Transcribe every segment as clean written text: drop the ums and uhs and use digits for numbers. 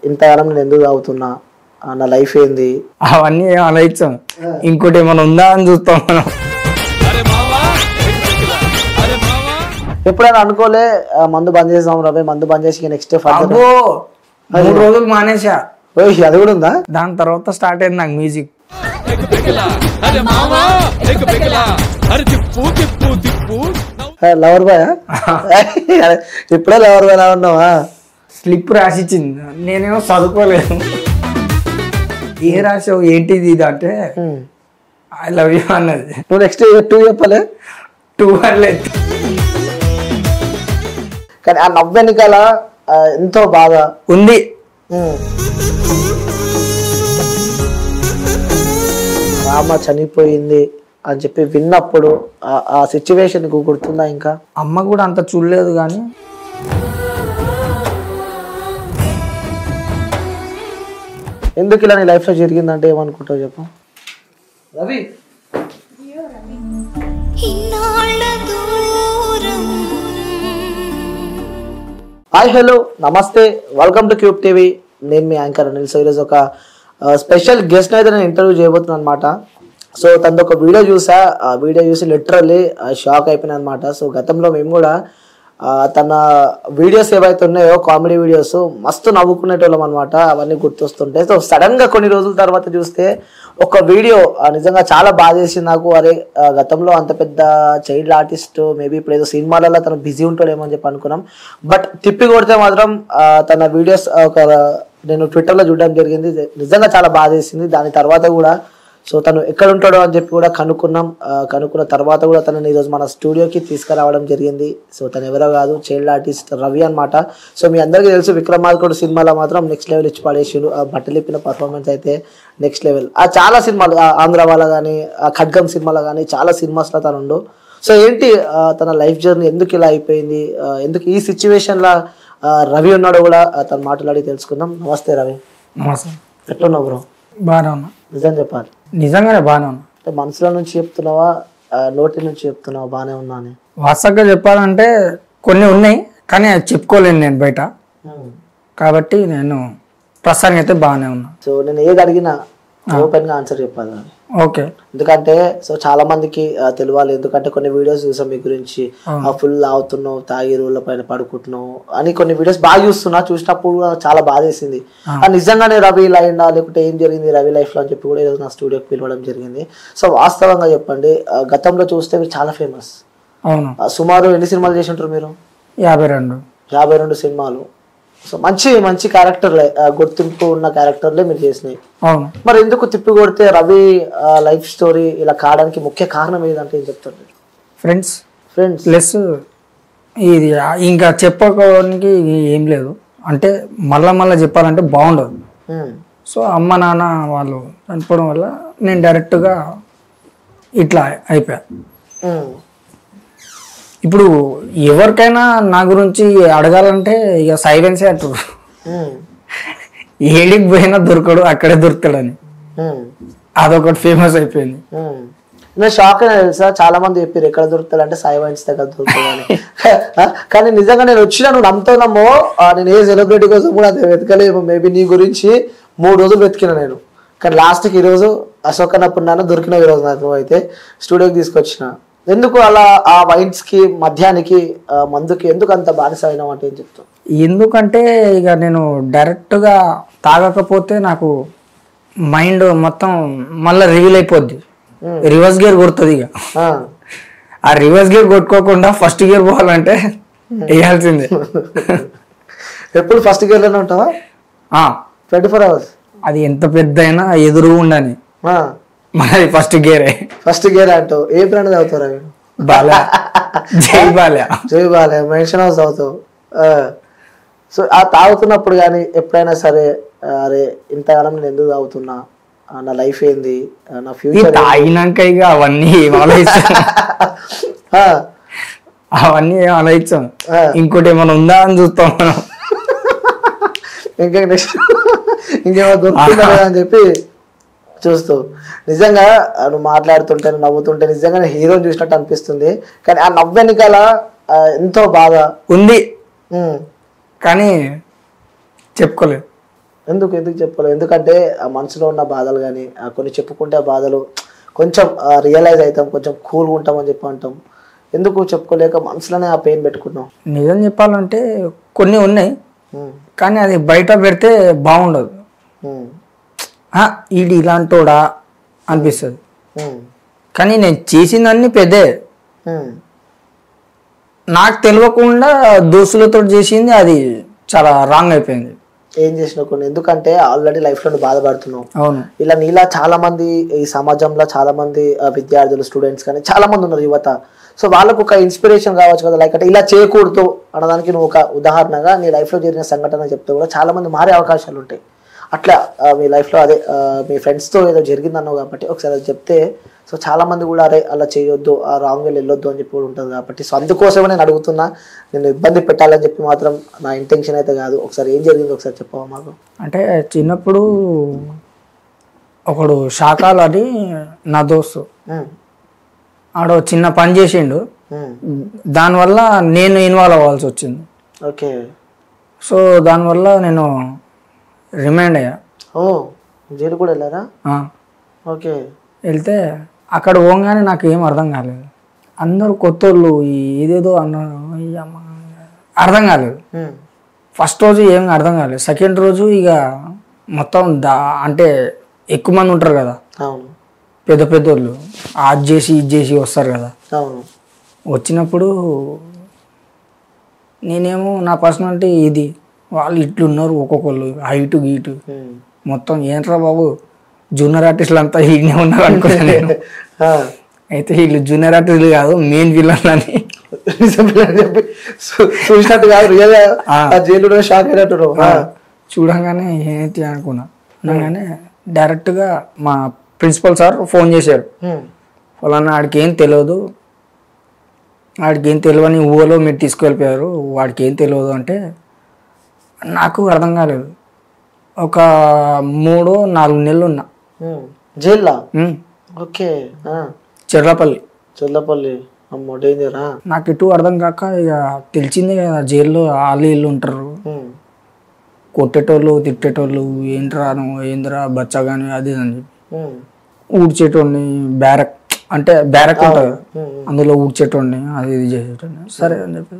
ఇంతకాలం నేను ఎందుకు తాగుతున్నా, నా లైఫ్ ఏంది, అవన్నీ ఆలోచించాం. ఇంకోటి ఏమైనా ఉందా అని చూస్తాం మనం. ఎప్పుడైనా అనుకోలే మందు బంద్ చేసాం రవి, మందు బంద్ చేసి నెక్స్ట్ 3 రోజులు మానేసా. అది కూడా ఉందా? దాని తర్వాత స్టార్ట్ అయింది నాకు మ్యూజిక్. లవర్ బాయ్ ఇప్పుడే లవర్ బాయ్ లా ఉన్నావా? స్లిప్ రాసిచ్చింది, నేనేమో చదువుకోలేదు. ఏ రాసావు ఏంటిది ఇది అంటే ఐ లవ్ యూ అన్నది. నువ్వు నెక్స్ట్ 2 చెప్పలే? 2 అనలేదు. కానీ ఆ నవ్వెనికల ఎంతో బాగా ఉంది. రామ చనిపోయింది అని చెప్పి విన్నప్పుడు ఆ సిచ్యువేషన్ గుర్తుందా? ఇంకా అమ్మ కూడా అంత చూడలేదు. కానీ ఎందుకు ఇలా నీ లైఫ్ లో జరిగిందంటే ఏమనుకుంటావు చెప్పు రవి? హాయ్ హలో నమస్తే, వెల్కమ్ టు క్యూబ్ టీవీ. నేను మీ యాంకర్ అనిల్. సో ఈరోజు ఒక స్పెషల్ గెస్ట్ అయితే నేను ఇంటర్వ్యూ చేయబోతున్నాను అనమాట. సో తనది ఒక వీడియో చూసా, ఆ వీడియో చూసి లిటరల్లీ షాక్ అయిపోయినా అనమాట. సో గతంలో మేము కూడా తన వీడియోస్ ఏవైతే ఉన్నాయో కామెడీ వీడియోస్ మస్తు నవ్వుకునేటోళ్ళం అనమాట. అవన్నీ గుర్తొస్తుంటాయి. సో సడన్గా కొన్ని రోజుల తర్వాత చూస్తే ఒక వీడియో నిజంగా చాలా బాధ చేసింది నాకు. అరే గతంలో అంత పెద్ద చైల్డ్ ఆర్టిస్ట్, మేబీ ఇప్పుడు ఏదో సినిమాలలో తను బిజీ ఉంటాడేమో అని చెప్పి అనుకున్నాం. బట్ తిప్పి కొడితే మాత్రం తన వీడియోస్ నేను ట్విట్టర్లో చూడడం జరిగింది. నిజంగా చాలా బాధ చేసింది. దాని తర్వాత కూడా సో తను ఎక్కడ ఉంటాడో అని చెప్పి కూడా కనుక్కున్న తర్వాత కూడా తనని ఈరోజు మన స్టూడియోకి తీసుకురావడం జరిగింది. సో తను ఎవరో కాదు, చైల్డ్ ఆర్టిస్ట్ రవి అనమాట. సో మీ అందరికీ తెలుసు విక్రమార్కుడు సినిమాలో మాత్రం నెక్స్ట్ లెవెల్ ఇచ్చి పడేసిండు. ఆ బట్టలిప్పిన పర్ఫార్మెన్స్ అయితే నెక్స్ట్ లెవెల్. చాలా సినిమాలు, ఆంధ్ర వాళ్ళ కానీ, ఖడ్గం సినిమాలో కానీ చాలా సినిమాస్లో తను ఉండు. సో ఏంటి తన లైఫ్ జర్నీ ఎందుకు ఇలా అయిపోయింది, ఎందుకు ఈ సిచ్యువేషన్లో రవి ఉన్నాడో కూడా తను మాట్లాడి తెలుసుకుందాం. నమస్తే రవి. నమస్తే. ఎట్లున్నావు బ్రో? బాగానే ఉన్నా. నిజం చెప్పాలి, నిజంగానే బాగానే ఉన్నా. మనసులో నుంచి చెప్తున్నావా, నోటి నుంచి చెప్తున్నావా బాగానే ఉన్నా అని? వాస్తవంగా చెప్పాలంటే కొన్ని ఉన్నాయి, కానీ అది చెప్పుకోలేను నేను బయట. కాబట్టి నేను ప్రస్తుతానికి అయితే బాగానే ఉన్నా. సో నేను ఏది అడిగినా ఓపెన్ గా ఆన్సర్ చెప్పాలి. ఓకే. ఎందుకంటే సో చాలా మందికి తెలియాలి. ఎందుకంటే కొన్ని వీడియోస్ చూసాం మీ గురించి, ఫుల్ అవుతున్నావు, తాగి రోడ్ల పైన పడుకుంటున్నావు అని కొన్ని వీడియోస్ బాగా చూసినప్పుడు చాలా బాధ వేసింది. నిజంగానే రవి ఇలా అయిందా, లేకుంటే ఏం జరిగింది రవి లైఫ్ లో అని చెప్పి కూడా ఈరోజు నా స్టూడియోకి పిలవడం జరిగింది. సో వాస్తవంగా చెప్పండి, గతంలో చూస్తే మీరు చాలా ఫేమస్. అవును. సుమారు ఎన్ని సినిమాలు చేసి ఉంటారు మీరు? 52 సినిమాలు. సో మంచి మంచి క్యారెక్టర్లే, గుర్తింపు ఉన్న క్యారెక్టర్లే మీరు చేసినాయి. మరి ఎందుకు తిప్పి కొడితే రవి లైఫ్ స్టోరీ ఇలా కావడానికి ముఖ్య కారణం ఏదంటే ఏం చెప్తారు? ఫ్రెండ్స్ ప్లస్ ఇది ఇంకా చెప్పుకోవడానికి ఏం లేదు. అంటే మళ్ళా చెప్పాలంటే బాగుండదు. సో అమ్మ నాన్న వాళ్ళు చనిపోవడం వల్ల నేను డైరెక్ట్గా ఇట్లా అయిపోయా. ఇప్పుడు ఎవరికైనా నా గురించి అడగాలంటే ఇక సైలెన్సే అంటారు. ఏడికి పోయినా దొరకడు, అక్కడే దొరుకుతాడని. అదొకటి ఫేమస్ అయిపోయింది. నేను షాక్ అయినా తెలుసా, చాలా మంది చెప్పారు ఎక్కడ దొరుకుతాడు అంటే సాయి వైన్స్ దగ్గర దొరుకుతాడని. కానీ నిజంగా నేను వచ్చినా నువ్వు నమ్ముతానమ్మో, నేను ఏ సెలబ్రిటీ కోసం కూడా అది వెతకలేము. మేబీ నీ గురించి 3 రోజులు వెతికినా నేను. కానీ లాస్ట్కి ఈరోజు అశోకన్నప్పుడు నాన్న దొరికిన ఈరోజు నాకు అయితే స్టూడియోకి తీసుకొచ్చిన. ఎందుకు అలా ఆ వైన్స్ కి, మద్యానికి, మందుకి ఎందుకు అంత బానిస అయినావు అంటే ఏం చెప్తావు? ఎందుకంటే ఇక నేను డైరెక్ట్గా తాగకపోతే నాకు మైండ్ మొత్తం మళ్ళీ రివీల్ అయిపోద్ది. రివర్స్ గేర్ కొడుతుంది. ఇక ఆ రివర్స్ గేర్ కొట్టుకోకుండా ఫస్ట్ గేర్ పోవాలంటే వేయాల్సిందే. ఎప్పుడు ఫస్ట్ గేర్లోనే ఉంటావా? 24 hours. అది ఎంత పెద్ద అయినా ఎదురు ఉండని మరి ఫస్ట్ గేర్ అంటావు. ఏ బ్రాండ్ తాగుతావు అవి? జై బాలే మెన్షన్ హౌస్ తాగుతావు. సో ఆ తాగుతున్నప్పుడు కానీ ఎప్పుడైనా సరే అరే ఇంతకాలం నేను ఎందుకు తాగుతున్నా, నా లైఫ్ ఏంది, నా ఫ్యూచర్ తాగినాక ఇక అవన్నీ ఆలోచించాం. ఇంకోటి ఏమైనా ఉందా అని చూస్తాం మనం. ఇంకేమో దొరుకుతుందా అని చెప్పి చూస్తూ. నిజంగా నువ్వు మాట్లాడుతుంటే, నవ్వుతుంటే నిజంగా హీరోని చూసినట్టు అనిపిస్తుంది. కానీ ఆ నవ్వెనికల ఎంతో బాగా ఉంది, కానీ చెప్పుకోలేదు. ఎందుకు ఎందుకు చెప్పాలి? ఎందుకంటే ఆ మనసులో ఉన్న బాధలు కానీ కొన్ని చెప్పుకుంటే ఆ బాధలు కొంచెం రియలైజ్ అవుతాం, కొంచెం కూల్గా ఉంటాం అని చెప్పి అంటాం. ఎందుకు చెప్పుకోలేక మనసులోనే ఆ పెయిన్ పెట్టుకున్నాం? నిజం చెప్పాలంటే కొన్ని ఉన్నాయి, కానీ అది బయట పెడితే బాగుండదు. ఈడు ఇలాంటోడా అనిపిస్తుంది. కానీ నేను చేసిందన్నీ పెద్దే, నాకు తెలియకుండా దోస్తులతో చేసింది అది చాలా రాంగ్ అయిపోయింది. ఏం చేసినావు కొన్ని? ఎందుకంటే ఆల్రెడీ లైఫ్లో బాధపడుతున్నావు. అవును, ఇలా నీలా చాలా మంది ఈ సమాజంలో చాలా మంది విద్యార్థులు, స్టూడెంట్స్ కానీ చాలా మంది ఉన్నారు యువత. సో వాళ్ళకు ఒక ఇన్స్పిరేషన్ కావచ్చు కదా, లైక్ అంటే ఇలా చేయకూడదు అన్నదానికి నువ్వు ఒక ఉదాహరణగా నీ లైఫ్లో జరిగిన సంఘటన చెప్తే కూడా చాలా మంది మారే అవకాశాలు ఉంటాయి. అట్లా మీ లైఫ్లో అదే మీ ఫ్రెండ్స్తో ఏదో జరిగిందన్నావు కాబట్టి ఒకసారి అది చెప్తే సో చాలా మంది కూడా అరే అలా చేయొద్దు, ఆ రాంగ్ వేలు వెళ్ళొద్దు అని చెప్పి కూడా ఉంటుంది కాబట్టి సో అందుకోసమే నేను అడుగుతున్నా. నేను ఇబ్బంది పెట్టాలని చెప్పి మాత్రం నా ఇంటెన్షన్ అయితే కాదు. ఒకసారి ఏం జరిగింది ఒకసారి చెప్పవా మాకు? అంటే చిన్నప్పుడు ఒకడు షాకాల్ అని నా దోస్తు, ఆడ చిన్న పని చేసిండు, దానివల్ల నేను ఇన్వాల్వ్ అవ్వాల్సి వచ్చింది. ఓకే. సో దానివల్ల నేను రిమైండ్ అయ్యా. ఓ, జైలు కూడా వెళ్ళారా? ఓకే. వెళ్తే అక్కడ పోగానే నాకు ఏం అర్థం కాలేదు. అందరూ కొత్త వాళ్ళు ఏదేదో అన్నారు, అర్థం కాలేదు. ఫస్ట్ రోజు ఏం అర్థం కాలేదు. సెకండ్ రోజు ఇక మొత్తం అంటే ఎక్కువ మంది ఉంటారు కదా, పెద్ద పెద్ద వాళ్ళు, అది చేసి ఇది చేసి వస్తారు కదా. వచ్చినప్పుడు నేనేమో నా పర్సనాలిటీ ఇది, వాళ్ళు ఇట్లున్నారు ఒక్కొక్కళ్ళు, హైటు గీటు మొత్తం. ఏంట్రా బాబు జూనియర్ ఆర్టిస్టులు అంతా ఈయనే ఉన్నారు అనుకున్నాను నేను. అయితే వీళ్ళు జూనియర్ ఆర్టిస్టులు కాదు, మెయిన్ విలన్లు అని చూసినట్టు కాదు, రియల్గా జైలు షాక్ అయినట్టు. చూడంగానే ఏంటి అనుకున్నా. అనగానే డైరెక్ట్గా మా ప్రిన్సిపల్ సార్ ఫోన్ చేశారు. ఫలానా ఆడికి ఏం తెలియదు, వాడికి ఏం తెలియని ఊహలో మీరు తీసుకువెళ్ళిపోయారు, వాడికి ఏం తెలియదు అంటే నాకు అర్థం కాలేదు. ఒక 3-4 నెలలు ఉన్నా జైల్లో. ఓకే. చెర్లపల్లి. అమ్మో, డేంజరా. నాకు ఎటు అర్థం కాక ఇక తెలిసిందే కదా, జైల్లో వాళ్ళు వీళ్ళు ఉంటారు, కొట్టేటోళ్ళు తిట్టేటోళ్ళు, ఏంట్రా నువ్వు ఏంద్రా బచ్చా కానీ అది అని చెప్పి ఊడ్చేటోడిని. బ్యారక్ అంటే బ్యారక్ ఉంటుంది, అందులో ఊడ్చేటోడిని, అది ఇది చేసేటోడిని. సరే అని చెప్పి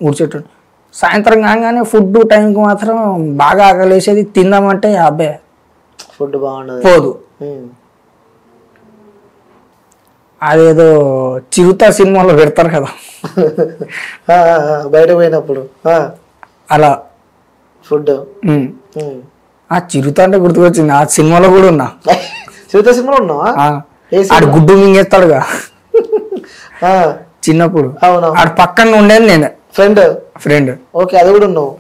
ఊడ్చేటోడిని. సాయంత్రం కాగానే ఫుడ్ టైంకి మాత్రం బాగా ఆకలేసేది, తిందామంటే అబ్బాయి ఫుడ్ బాగుండదు, పోదు. అదేదో చిరుత సినిమాలో పెడతారు కదా బయట పోయినప్పుడు అలా ఫుడ్. ఆ చిరుత అంటే గుర్తుకొచ్చింది, ఆ సినిమాలో కూడా ఉన్నా. చిరుత సినిమాలో ఉన్నావా? ఆడు గుడ్డు మింగేస్తాడుగా చిన్నప్పుడు. ఆడు పక్కన ఉండేది నేను ఫ్రెండ్. ఓకే, అది కూడా ఉన్నావు.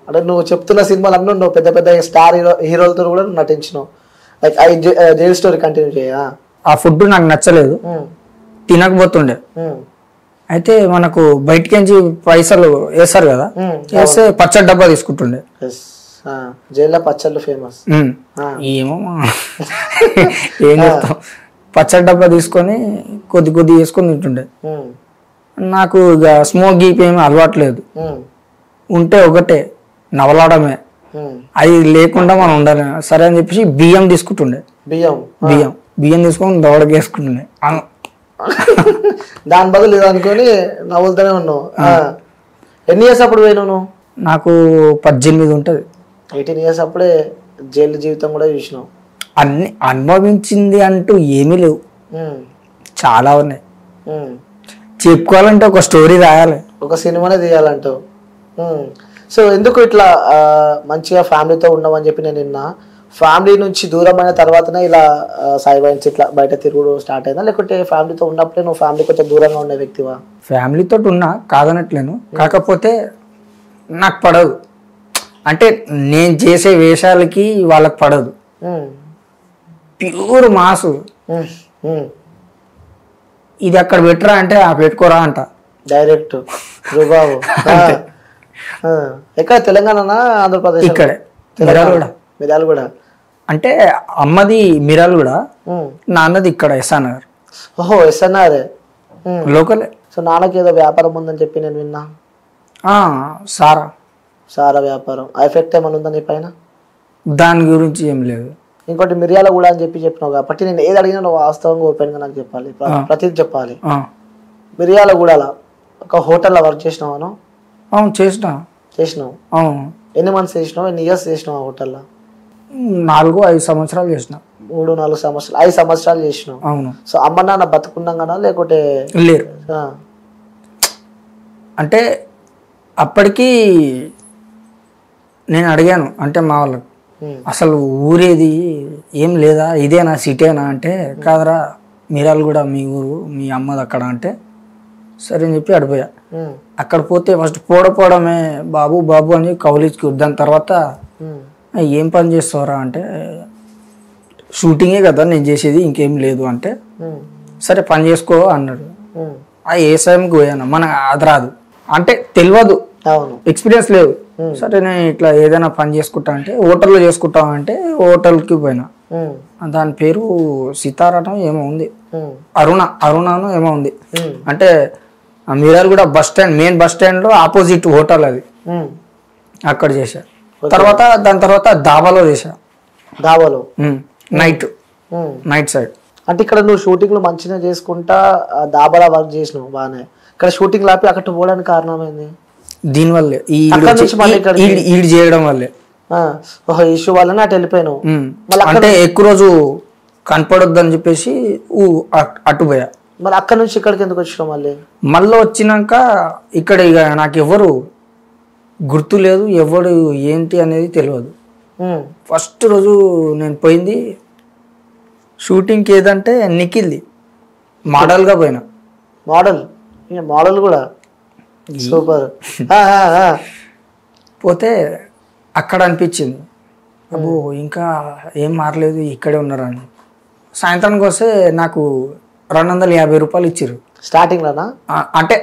అంటే నువ్వు చెప్తున్న సినిమాలు అన్నీ ఉన్నావు, పెద్ద పెద్ద స్టార్ హీరోలతో కూడా నటించినావు. లైక్ జైల్ స్టోరీ కంటిన్యూ చేయా. ఆ ఫుడ్ నాకు నచ్చలేదు, తినకపోతుండే. అయితే మనకు బయటకించి పైసలు వేస్తారు కదా, వేస్తే పచ్చడి డబ్బా తీసుకుంటుండే. జైల్లో పచ్చళ్ళు ఫేమస్. ఏమో ఏం చేస్తాం, పచ్చడి డబ్బా తీసుకొని కొద్ది కొద్ది వేసుకొని తింటుండే. నాకు ఇక స్మోక్ గీప్ ఏమి అలవాట్లేదు, ఉంటే ఒకటే నవలాడమే, అది లేకుండా మనం ఉండాలి. సరే అని చెప్పేసి బియ్యం తీసుకుంటుండే. బియ్యం తీసుకొని దవడకి వేసుకుంటుండే. దాని బదులు ఇది అనుకొని నవ్వులుతూనే ఉన్నావు. ఎన్ని ఇయర్స్ అప్పుడు పోయినావు నువ్వు? నాకు 18 ఉంటుంది. 18 ఇయర్స్ అప్పుడే జైలు జీవితం కూడా చూసినావు. అన్ని అనుభవించింది అంటూ ఏమీ లేవు, చాలా ఉన్నాయి. చెప్పుకోవాలంటే ఒక స్టోరీ రాయాలి, ఒక సినిమానే తీయాలంటావు. సో ఎందుకు ఇట్లా మంచిగా ఫ్యామిలీతో ఉండమని చెప్పి నేను నిన్న ఫ్యామిలీ నుంచి దూరం అయిన తర్వాతనే ఇలా సైబైన్స్ ఇట్లా బయట తిరుగుడు స్టార్ట్ అయిందా, లేకుంటే ఫ్యామిలీతో ఉన్నప్పుడే నువ్వు ఫ్యామిలీ కొంచెం దూరంగా ఉండే వ్యక్తివా? ఫ్యామిలీతో ఉన్నా కాదనట్లేను, కాకపోతే నాకు పడదు. అంటే నేను చేసే వేషాలకి వాళ్ళకి పడదు. ప్యూర్ మాసు, ఇది అక్కడ పెట్టరా అంటే ఆ పెట్టుకోరా అంట డైరెక్ట్. ఎక్కడ తెలంగాణ ఆంధ్రప్రదేశ్? ఇక్కడే మిర్యాలగూడ. అంటే అమ్మది మిర్యాలగూడ, నాన్నది ఇక్కడ ఎస్ఆర్నగర్. ఓహో, ఎస్ఆర్నగర్ లోకలే. సో నాన్నకి ఏదో వ్యాపారం ఉందని చెప్పి నేను విన్నా. సారా వ్యాపారం ఎఫెక్ట్ ఏమైనా ఉందా నీ పైన? దాని గురించి ఏం లేదు. ఇంకోటి మిరియాల కూడా అని చెప్పినావు కాబట్టి నేను ఏది అడిగినా నువ్వు వాస్తవంగా ఓపెన్గా నాకు చెప్పాలి, ప్రతిదీ చెప్పాలి. మిరియాల కూడా ఒక హోటల్లో వర్క్ చేసినావు? అవును చేసినావు. అవును. ఎన్ని మంత్స్ చేసినావు, ఎన్ని ఇయర్స్ చేసినావు ఆ హోటల్లో? 4-5 సంవత్సరాలు చేసిన. 3-4 సంవత్సరాలు, 5 సంవత్సరాలు చేసినావు. అవును. సో అమ్మ నాన్న బతుకున్నాగా లేకుంటే లేరు? అంటే అప్పటికి నేను అడిగాను అంటే మా వాళ్ళకి, అసలు ఊరేది ఏం లేదా, ఇదేనా సిటీనా అంటే, కాదరా మీరాలు కూడా మీ ఊరు, మీ అమ్మది అక్కడ అంటే సరే అని చెప్పి అడిపోయా. అక్కడ పోతే ఫస్ట్ పోవడమే బాబు బాబు అని కౌలిచ్చుకు. దాని తర్వాత ఏం పని చేస్తావరా అంటే, షూటింగే కదా నేను చేసేది, ఇంకేం లేదు అంటే, సరే పని చేసుకో అన్నాడు. ఏ సమయంకి పోయాను, మన అది రాదు అంటే తెలియదు, ఎక్స్పీరియన్స్ లేదు. సరే నేను ఇట్లా ఏదైనా పని చేసుకుంటా అంటే, హోటల్లో చేసుకుంటా అంటే హోటల్కి పోయినా. దాని పేరు సితారాటం ఏమో ఉంది, అరుణను ఏమో ఉంది. అంటే మీరాలు కూడా bus stand, main bus stand లో ఆపోజిట్ హోటల్ అది, అక్కడ చేశా. దాని తర్వాత దాబాలో చేశా. దాబాలో నైట్ సైడ్. అంటే ఇక్కడ నువ్వు షూటింగ్ లో మంచిగా చేసుకుంటా దాబాలో వర్క్ చేసినావు బానే, ఇక్కడ షూటింగ్ లాపి అక్కడ పోవడానికి కారణం ఏంది? దీనివల్లే, ఈడ్ చేయడం వల్లే, ఇష్యూ వల్లనే అటు వెళ్ళిపోయాను. అంటే ఎక్కువ రోజు కనపడొద్దు అని చెప్పేసి అటు పోయా. మరి అక్కడ నుంచి ఇక్కడికి ఎందుకు వచ్చినావు? మళ్ళీ వచ్చినాక ఇక్కడ ఇక నాకు ఎవరు గుర్తు లేదు, ఎవడు ఏంటి అనేది తెలియదు. ఫస్ట్ రోజు నేను పోయింది షూటింగ్కి ఏదంటే నిఖిల్ది, మోడల్గా పోయినా. మోడల్ కూడా సూపర్. పోతే అక్కడ అనిపించింది అబ్బో ఇంకా ఏం మారలేదు, ఇక్కడే ఉన్నారని. సాయంత్రానికి వస్తే నాకు 250 రూపాయలు ఇచ్చారు స్టార్టింగ్ లోనా, అంటే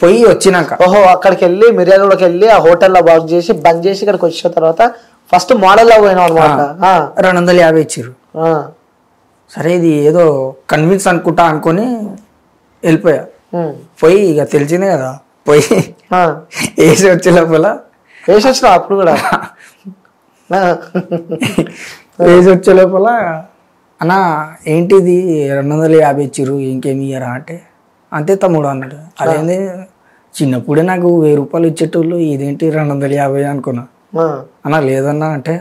పోయి వచ్చినాక. ఓహో, అక్కడికి వెళ్ళి మిర్యాలగూడకి వెళ్ళి ఆ హోటల్లో వర్క్ చేసి బంద్ చేసి ఇక్కడికి వచ్చిన తర్వాత ఫస్ట్ మోడల్ లో పోయినావు అనమాట. 250 ఇచ్చారు. సరే ఇది ఏదో కన్విన్స్ అనుకుంటా అనుకొని వెళ్ళిపోయా. పోయి ఇక తెలిసిందే కదా, పోయి వేసి వచ్చే లోపల వేసి వచ్చినావు అప్పుడు కూడా. వేసి వచ్చే లోపల అన్నా ఏంటిది 250 ఇచ్చిర్రు ఇంకేమి ఇయ్యరా అంటే, అంతే తమ్ముడు అన్నాడు. అదేంది చిన్నప్పుడే నాకు 1000 రూపాయలు ఇచ్చేటోళ్ళు, ఇదేంటి 250 అనుకున్నా. అన్నా లేదన్నా అంటే,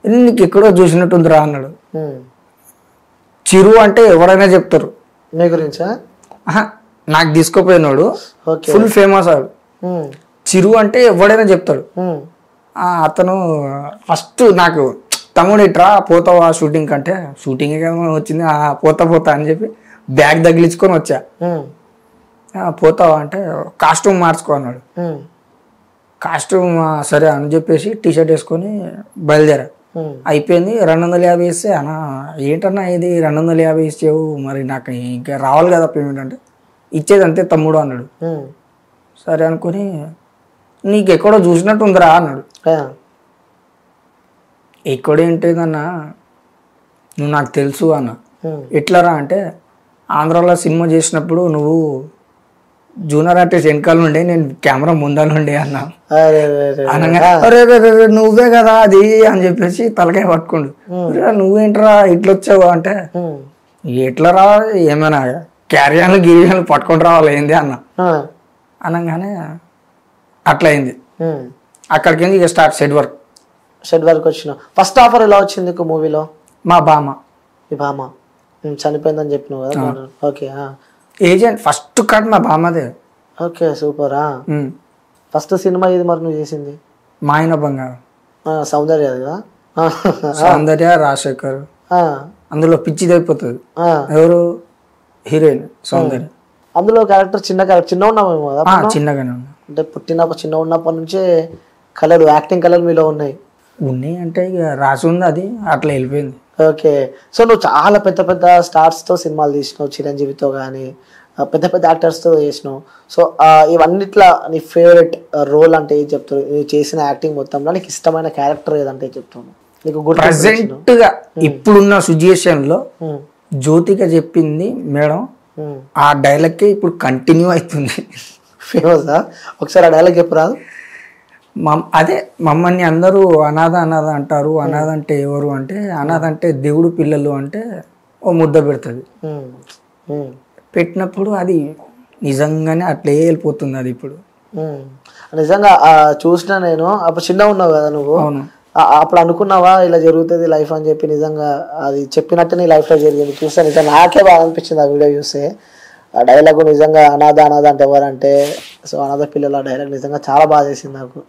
నీకు ఎక్కడో చూసినట్టుందిరా అన్నాడు. చిరు అంటే ఎవరైనా చెప్తారు మీ గురించా? నాకు తీసుకుపోయినాడు ఫుల్ ఫేమస్ ఆడు. చిరు అంటే ఎవడైనా చెప్తాడు. అతను ఫస్ట్ నాకు తమ్ముడు ఇట్రా పోతావా షూటింగ్ కంటే, షూటింగ్ వచ్చింది పోతా అని చెప్పి బ్యాగ్ తగిలించుకొని వచ్చా. పోతావా అంటే కాస్ట్యూమ్ మార్చుకో అన్నాడు. కాస్ట్యూమ్ సరే అని చెప్పేసి టీషర్ట్ వేసుకొని బయలుదేరా. అయిపోయింది. 250 ఇస్తే అన్నా ఏంటన్నా ఇది 250 ఇచ్చేవు, మరి నాకు ఇంకా రావాలి కదా పేమెంట్ అంటే, ఇచ్చేది అంతే తమ్ముడు అన్నాడు. సరే అనుకుని నీకు ఎక్కడో చూసినట్టు ఉందిరా అన్నాడు. ఎక్కడేంటిదన్నా నువ్వు నాకు తెలుసు అన్న. ఎట్లరా అంటే, ఆంధ్రాలో సినిమా చేసినప్పుడు నువ్వు జూనియర్ ఆర్టిస్ట్ వెనకాల ఉండే, నేను కెమెరా ముందలుండే అన్నా. అనగా అరే నువ్వే కదా అది అని చెప్పేసి తలకాయ పట్టుకోండు. నువ్వేంట్రా ఇట్లా వచ్చావు అంటే, ఎట్లరా ఏమైనా క్యారియర్లు గిరియాలు పట్టుకొని రావాలి ఏంది అన్న. అనగానే అట్లా అయింది. అక్కడికి ఇక స్టార్ట్ షెడ్ వర్క్ వచ్చిన. ఫస్ట్ ఆఫర్ ఎలా వచ్చింది మూవీలో? మా బామ్మ. మీ బామ్మ చనిపోయిందని చెప్పినావు కదా. ఓకే, ఏజెంట్ ఫస్ట్ కట్ మా బామ్మదే. ఓకే సూపరా. ఫస్ట్ సినిమా ఇది మరి నువ్వు చేసింది? మా ఆయన బంగారం. సౌందర్య కదా? సౌందర్య, రాజశేఖర్. అందులో పిచ్చిదైపోతుంది. ఎవరు హీరోయిన్? సౌందర్య. అందులో క్యారెక్టర్ చిన్న ఉన్నామేమో కదా? చిన్నగానే ఉన్నా. అంటే చిన్న ఉన్నప్పటి నుంచే యాక్టింగ్ కలర్ మీలో ఉన్నాయి అంటే ఇక రాసి ఉంది, అది అట్లా వెళ్ళిపోయింది. ఓకే. సో నువ్వు చాలా పెద్ద పెద్ద స్టార్స్తో సినిమాలు తీసినావు, చిరంజీవితో కానీ పెద్ద పెద్ద యాక్టర్స్తో చేసినావు. సో ఇవన్నిట్లా నీ ఫేవరెట్ రోల్ అంటే ఏం చెప్తారు? నువ్వు చేసిన యాక్టింగ్ మొత్తంలో నీకు ఇష్టమైన క్యారెక్టర్ ఏదంటే చెప్తాను? నీకు ప్రెసెంట్ గా ఇప్పుడున్న సిచ్యుయేషన్ లో జ్యోతిక చెప్పింది మేడం, ఆ డైలాగ్ ఇప్పుడు కంటిన్యూ అవుతుంది. ఫేమసా? ఒకసారి ఆ డైలాగ్ చెప్పరాదు. అదే మమ్మల్ని అందరూ అనాథ అనాథ అంటారు. అనాథ అంటే ఎవరు అంటే, అనాథ అంటే దేవుడు పిల్లలు అంటే ఓ ముద్ద పెడుతుంది. పెట్టినప్పుడు అది నిజంగానే అట్లే వెళ్ళిపోతుంది. అది ఇప్పుడు నిజంగా చూసిన నేను అప్పుడు చిన్న ఉన్నావు కదా నువ్వు, అప్పుడు అనుకున్నావా ఇలా జరుగుతుంది లైఫ్ అని చెప్పి? నిజంగా అది చెప్పినట్టు నీ లైఫ్లో జరిగింది చూస్తే నిజంగా నాకే బాగా అనిపించింది ఆ వీడియో చూస్తే. ఆ డైలాగ్ నిజంగా అనాథ అనాథ అంటే ఎవరంటే సో అనాథ పిల్లలు, ఆ డైలాగ్ నిజంగా చాలా బాగా చేసింది నాకు.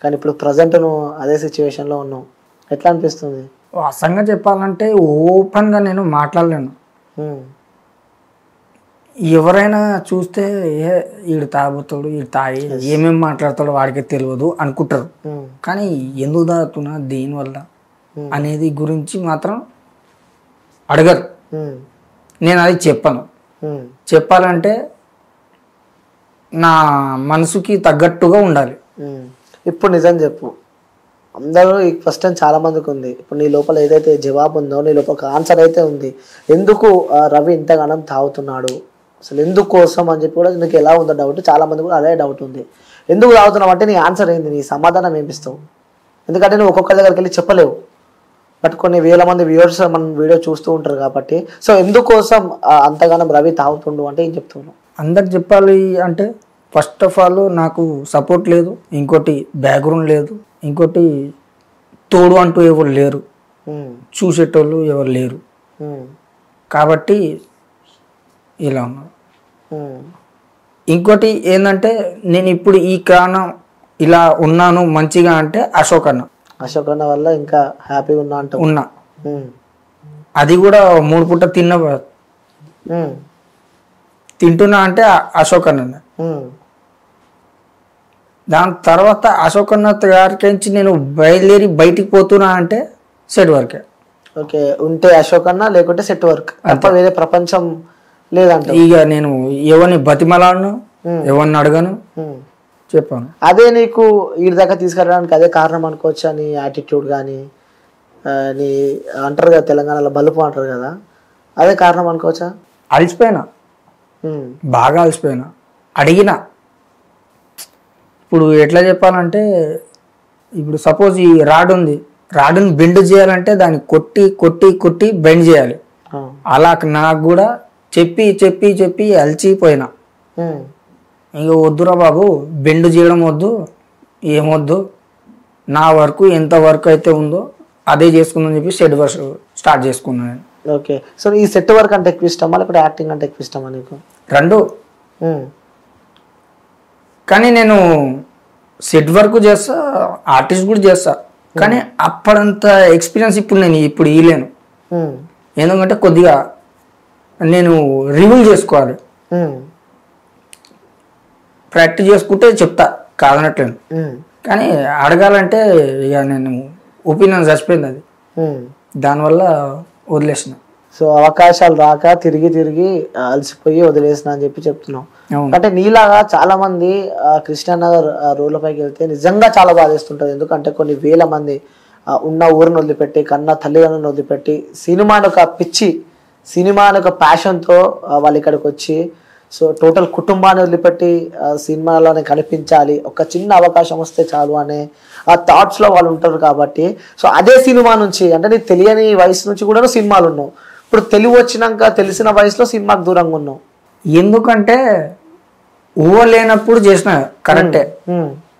కానీ ఇప్పుడు ప్రజెంట్ నువ్వు అదే సిచ్యువేషన్లో ఉన్నావు, ఎట్లా అనిపిస్తుంది? వాస్తవంగా చెప్పాలంటే ఓపెన్గా నేను మాట్లాడలేను. ఎవరైనా చూస్తే వీడు తాగుతాడు, వీడు తాగి ఏమేమి మాట్లాడతాడో వాడికి తెలియదు అనుకుంటారు. కానీ ఎందుకు తాగుతున్నా, దేనివల్ల అనేది గురించి మాత్రం అడగరు. నేను అది చెప్పను. చెప్పాలంటే నా మనసుకి తగ్గట్టుగా ఉండాలి. ఇప్పుడు నిజం చెప్పు, అందరూ ఫస్ట్ టైం చాలా మందికి ఉంది. ఇప్పుడు నీ లోపల ఏదైతే జవాబు ఉందో, నీ లోపల ఒక ఆన్సర్ అయితే ఉంది. ఎందుకు రవి ఇంతగానం తాగుతున్నాడు, అసలు ఎందుకోసం అని చెప్పి కూడా నీకు ఎలా ఉందో డౌట్. చాలా మంది కూడా అదే డౌట్ ఉంది. ఎందుకు తాగుతున్నావు అంటే నీ ఆన్సర్ ఏంది, నీ సమాధానం ఏమిస్తావు? ఎందుకంటే నువ్వు ఒక్కొక్కరి దగ్గరికి వెళ్ళి చెప్పలేవు. బట్ కొన్ని వేల మంది వ్యూవర్స్ మన వీడియో చూస్తూ ఉంటారు కాబట్టి, సో ఎందుకోసం అంతగానం రవి తాగుతుండు అంటే ఏం చెప్తున్నావు? అందరికి చెప్పాలి అంటే ఫస్ట్ ఆఫ్ ఆల్ నాకు సపోర్ట్ లేదు, ఇంకోటి బ్యాక్గ్రౌండ్ లేదు, ఇంకోటి తోడు అంటూ ఎవరు లేరు, చూసేటోళ్ళు ఎవరు లేరు. కాబట్టి ఇలా ఉన్నారు. ఇంకోటి ఏంటంటే నేను ఇప్పుడు ఈ కారణం ఇలా ఉన్నాను మంచిగా అంటే అశోక్ అన్న వల్ల ఇంకా హ్యాపీగా ఉన్నా. అది కూడా 3 పూట తింటున్నా అంటే అశోక్ అన్న. దాని తర్వాత అశోక్ అన్న గారికి నేను బయలుదేరి బయటికి పోతున్నా అంటే సెట్ వర్క్. ఓకే, ఉంటే అశోక్ అన్న, లేకుంటే సెట్ వర్క్ తప్ప వేరే ప్రపంచం లేదంటే. ఇక నేను ఎవరిని బతిమలాడను, ఎవరిని అడగను, చెప్పాను. అదే నీకు వీడి దాకా తీసుకెళ్ళడానికి అదే కారణం అనుకోవచ్చా? నీ యాటిట్యూడ్ కానీ, నీ అంటారు కదా తెలంగాణలో బలుపు అంటారు కదా, అదే కారణం అనుకోవచ్చా? అలసిపోయినా, బాగా అలసిపోయినా. అడిగినా ఇప్పుడు ఎట్లా చెప్పాలంటే, ఇప్పుడు సపోజ్ ఈ రాడ్ ఉంది, రాడ్ని బెండ్ చేయాలంటే దాన్ని కొట్టి కొట్టి కొట్టి బెండ్ చేయాలి. అలా నాకు కూడా చెప్పి చెప్పి చెప్పి అలసిపోయినా. ఇక వద్దురా బాబు, బెండ్ చేయడం వద్దు, ఏమొద్దు, నా వర్క్ ఎంత వర్క్ అయితే ఉందో అదే చేసుకుందని చెప్పి సెట్ వర్క్ స్టార్ట్ చేసుకున్నాను. ఓకే, సో ఈ సెట్ వర్క్ అంటే ఎక్కువ ఇష్టమా, లేకపోతే యాక్టింగ్ అంటే ఎక్కువ ఇష్టమా నీకు? రెండు. కానీ నేను సెట్ వర్క్ చేస్తా, ఆర్టిస్ట్ కూడా చేస్తా. కానీ అప్పుడంత ఎక్స్పీరియన్స్ ఇప్పుడు ఇవ్వలేను. ఎందుకంటే కొద్దిగా నేను రివ్యూ చేసుకోవాలి, ప్రాక్టీస్ చేసుకుంటే చెప్తా, కాదనట్లేదు. కానీ అడగాలంటే ఇక నేను ఒపీనియన్ చచ్చిపోయింది అది, దానివల్ల వదిలేసిన. సో అవకాశాలు రాక తిరిగి తిరిగి అలసిపోయి వదిలేసిన అని చెప్పి చెప్తున్నావు. అంటే నీలాగా చాలా మంది కృష్ణానగర్ రోడ్లపైకి వెళ్తే నిజంగా చాలా బాధేస్తుంటది. ఎందుకంటే కొన్ని వేల మంది ఉన్న ఊరిని వదిలిపెట్టి, కన్న తల్లిదండ్రులను వదిలిపెట్టి, సినిమాని ఒక పిచ్చి, సినిమాని ఒక ప్యాషన్తో వాళ్ళు ఇక్కడికి వచ్చి, సో టోటల్ కుటుంబాన్ని వదిలిపెట్టి సినిమాలోనే కనిపించాలి, ఒక చిన్న అవకాశం వస్తే చాలు అనే ఆ థాట్స్లో వాళ్ళు ఉంటారు. కాబట్టి సో అదే సినిమా నుంచి, అంటే నీకు తెలియని వయసు నుంచి కూడా సినిమాలు ఉన్నావు. ఇప్పుడు తెలివి వచ్చినాక తెలిసిన వయసులో సినిమాకి దూరంగా ఉన్నావు. ఎందుకంటే లేనప్పుడు చేసిన కరెక్టే,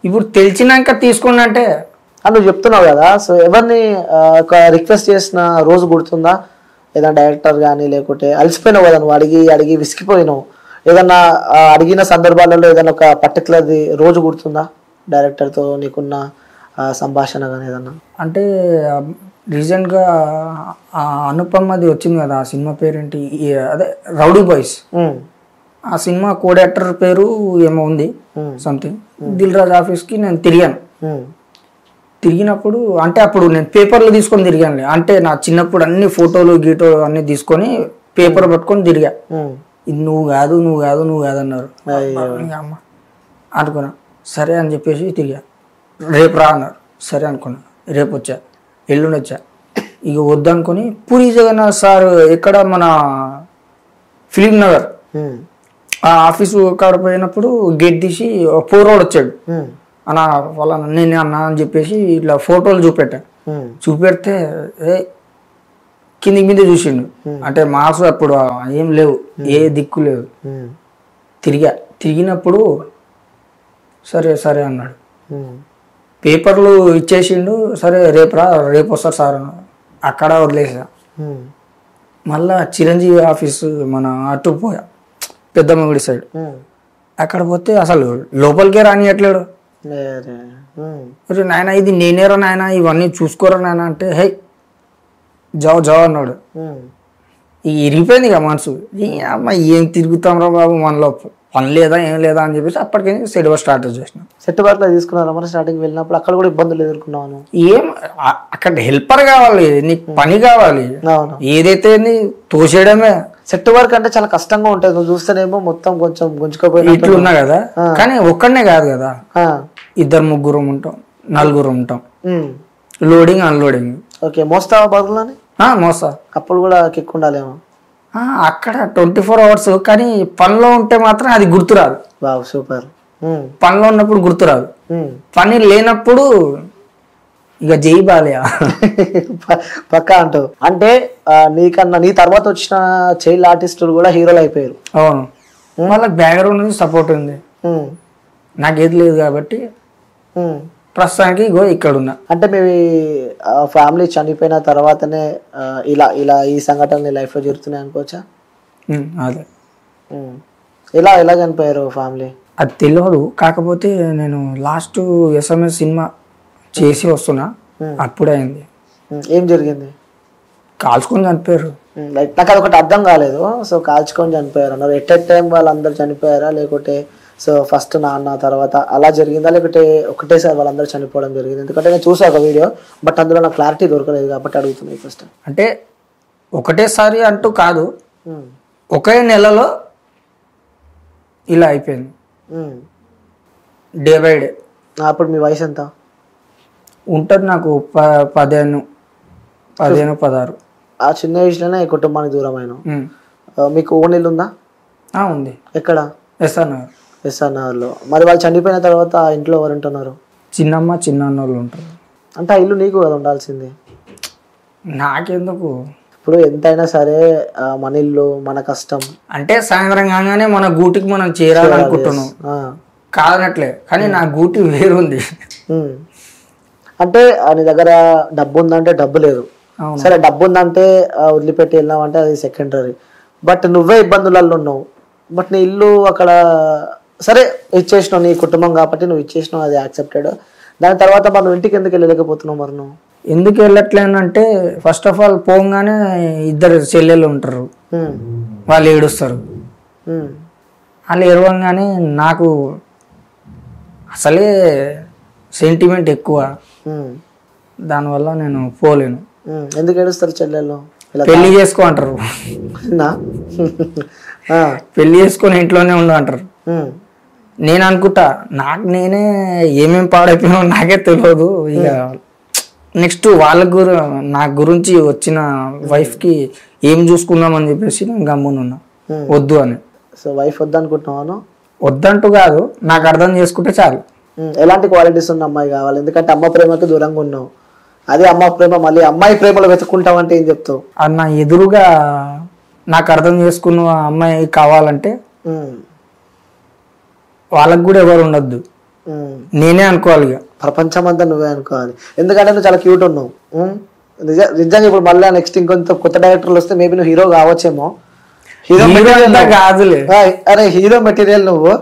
ఇప్పుడు తెలిసినాక తీసుకున్నా అంటే నువ్వు చెప్తున్నావు కదా. సో ఎవరిని ఒక రిక్వెస్ట్ చేసిన రోజు గుర్తుందా? ఏదైనా డైరెక్టర్ కానీ, లేకుంటే అలసిపోయినావు కదా నువ్వు, అడిగి అడిగి విసిగిపోయినావు, ఏదన్నా అడిగిన సందర్భాలలో ఏదైనా ఒక పర్టికులర్ది రోజు గుర్తుందా? డైరెక్టర్తో నీకున్న సంభాషణ కానీ ఏదన్నా? అంటే రీసెంట్గా అనుపమది వచ్చింది కదా, ఆ సినిమా పేరేంటి, అదే రౌడీ బాయ్స్. ఆ సినిమా కో డైరెక్టర్ పేరు ఏమో ఉంది సంథింగ్. దిల్ రాజు ఆఫీస్కి నేను తిరిగాను. తిరిగినప్పుడు అంటే అప్పుడు నేను పేపర్లు తీసుకొని తిరిగాను. అంటే నా చిన్నప్పుడు అన్ని ఫోటోలు గీటోలు అన్ని తీసుకొని పేపర్ పట్టుకొని తిరిగా. ఇది నువ్వు కాదు నువ్వు కాదు నువ్వు కాదు అన్నారు. అమ్మ అనుకున్నా, సరే అని చెప్పేసి తిరిగా. రేపు రా అన్నారు, సరే అనుకున్నా. రేపు వచ్చా, ఎల్లుండి వచ్చా. ఇక వద్దనుకొని పూరి జగన్నాథ్ సార్ ఎక్కడ మన ఫిలిం నగర్ ఆ ఆఫీసు కాడ పోయినప్పుడు గేట్ తీసి 4 రోడ్ వచ్చాడు. అన్న వాళ్ళ నేను అన్నా అని చెప్పేసి ఇట్లా ఫోటోలు చూపెట్టాను. చూపెడితే కింది మీద చూసిండు. అంటే మార్క్స్ అప్పుడు ఏం లేవు, ఏ దిక్కు లేవు. తిరిగినప్పుడు సరే సరే అన్నాడు. పేపర్లు ఇచ్చేసిండు. సరే రేపు వస్తారు సార్ అక్కడ వదిలేసా. మళ్ళా చిరంజీవి ఆఫీసు మన అటు పోయా, పెద్దమ్మగుడి సైడ్. అక్కడ పోతే అసలు లోపలికే రానియట్లేడు. నాయన ఇది నేనేరా నాయన, ఇవన్నీ చూసుకోరా నాయన అంటే హై జావ్ అన్నాడు. ఇరిగిపోయింది ఇక మనసు. అమ్మాయి ఏం తిరుగుతాం రా బాబు, మనలో పని లేదా ఏం లేదా అని చెప్పేసి అప్పటికే సెట్ వర్క్ స్టార్ట్ చేసిన. సెట్ వర్క్ తీసుకున్నారా మరి? స్టార్టింగ్ వెళ్ళినప్పుడు అక్కడ కూడా ఇబ్బందులు ఎదుర్కొన్నాను. ఏం అక్కడ హెల్పర్ కావాలి, నీకు పని కావాలి, ఏదైతే తోసేయడమే. సెట్ వర్క్ అంటే చాలా కష్టంగా ఉంటుంది. నువ్వు చూస్తేనేమో మొత్తం కొంచెం గుంజుకోపోయి ఇట్లు ఉన్నా కదా. కానీ ఒక్కడనే కాదు కదా, 2-3 ఉంటాం, 4 ఉంటాం. Loading unloading. ఓకే, మోస్తావా బరువులని? మోస్తా. అప్పుడు కూడా కిక్ ఉండాలేమో అక్కడ 24 hours. కానీ పనిలో ఉంటే మాత్రం అది గుర్తురాదు. సూపర్. పనిలో ఉన్నప్పుడు గుర్తురాదు, పని లేనప్పుడు ఇక జై బాలయా పక్కా అంటావు. అంటే నీకన్నా నీ తర్వాత వచ్చిన చైల్డ్ ఆర్టిస్టులు కూడా హీరోలు అయిపోయారు. అవును, వాళ్ళకి బ్యాక్గ్రౌండ్ నుంచి సపోర్ట్ ఉంది, నాకేది లేదు కాబట్టి ప్రస్తుతానికి ఇక్కడ ఉన్నా. అంటే మీ ఫ్యామిలీ చనిపోయిన తర్వాతనే ఇలా ఇలా ఈ సంఘటనలు లైఫ్ లో జరుగుతున్నాయి అనుకోవచ్చా? అదే. ఎలా చనిపోయారు ఫ్యామిలీ? అది తెలియదు. కాకపోతే నేను లాస్ట్ SMS సినిమా చేసి వస్తున్నా, అప్పుడే అయింది. ఏం జరిగింది? కాల్చుకొని చనిపోయారు. నాకు అదొకటి అర్థం కాలేదు. సో కాల్చుకొని చనిపోయారు అన్నారు. ఎట్ టైం వాళ్ళందరూ చనిపోయారా, లేకుంటే సో ఫస్ట్ నాన్న తర్వాత అలా జరిగిందా, లేకుంటే ఒకటేసారి వాళ్ళందరూ చనిపోవడం జరిగింది? ఎందుకంటే నేను చూసా ఒక వీడియో, బట్ అందులో నాకు క్లారిటీ దొరకలేదు కాబట్టి అడుగుతున్నాయి ఫస్ట్. అంటే ఒకటేసారి అంటూ కాదు, ఒకే నెలలో ఇలా అయిపోయింది, డే బై డే. అప్పుడు మీ వయసు ఎంత ఉంటుంది? నాకు 15, 16. ఆ చిన్న వయసులోనే కుటుంబానికి దూరం అయినా. మీకు ఓన్ ఇల్లు ఉందా? ఉంది. ఎక్కడ? SR నగర్లో. మరి వాళ్ళు చనిపోయిన తర్వాత ఆ ఇంట్లో ఎవరు ఉంటున్నారు? చిన్నమ్మ చిన్నాన్న వాళ్ళు ఉంటారు. అంటే ఆ ఇల్లు నీకు కదా ఉండాల్సింది. నాకెందుకు? ఇప్పుడు ఎంతైనా సరే మన ఇల్లు మన కష్టం. అంటే సాయంత్రం కాగానే మన గూటికి మనం చేరాలనుకుంటున్నాం, కాదనట్లే. కానీ నా గూటి వేరుంది. అంటే నీ దగ్గర డబ్బు ఉందంటే డబ్బు లేదు, సరే డబ్బు ఉందంటే వదిలిపెట్టి వెళ్ళినావు అంటే అది సెకండరీ. బట్ నువ్వే ఇబ్బందులలో ఉన్నావు. బట్ నీ ఇల్లు అక్కడ సరే ఇచ్చేసినావు, నీ కుటుంబం కాబట్టి నువ్వు ఇచ్చేసినావు, అది యాక్సెప్టెడ్. దాని తర్వాత మనం ఇంటికి ఎందుకు వెళ్ళలేకపోతున్నావు? మరి నువ్వు ఎందుకు వెళ్ళట్లేనంటే ఫస్ట్ ఆఫ్ ఆల్ పోగానే 2 చెల్లెలు ఉంటారు, వాళ్ళు ఏడుస్తారు. వాళ్ళు ఏడవంగానే నాకు అసలే సెంటిమెంట్ ఎక్కువ, దానివల్ల నేను పోలేను. ఎందుకు ఏడుస్తారు చెల్లెళ్ళు? పెళ్లి చేసుకో అంటారు, పెళ్లి చేసుకొని ఇంట్లోనే ఉండు అంటారు. నేను అనుకుంటా నాకు నేనే ఏమేం పాడైపోయినా నాకే తెలియదు. ఇక నెక్స్ట్ వాళ్ళ నా గురించి వచ్చిన వైఫ్కి ఏం చూసుకుందామని చెప్పేసి నేను గమ్మునున్నా, వద్దు అని. సో వైఫ్ వద్దు అనుకుంటున్నాను? వద్దంటూ కాదు, నాకు అర్థం చేసుకుంటే చాలు. ఎలాంటి క్వాలిటీస్ ఉన్న అమ్మాయి కావాలి? ఎందుకంటే అమ్మ ప్రేమకి దూరంగా ఉన్నావు, అదే అమ్మ ప్రేమ మళ్ళీ అమ్మాయి ప్రేమలో వెతుక్కుంటావు అంటే ఏం చెప్తావు? అన్న ఎదురుగా నాకు అర్థం చేసుకున్న అమ్మాయి కావాలంటే వాళ్ళకు కూడా ఎవరు ఉండొద్దు, నేనే అనుకోవాలి. ఇక ప్రపంచం అంతా నువ్వే అనుకోవాలి. ఎందుకంటే నువ్వు చాలా క్యూట్ ఉన్నావు. నిజంగా ఇప్పుడు మళ్ళీ నెక్స్ట్ ఇంకొంత కొత్త డైరెక్టర్లు వస్తే మేబీ నువ్వు హీరో కావచ్చేమో. హీరో కాదులే, అరే హీరో మెటీరియల్ నువ్వు.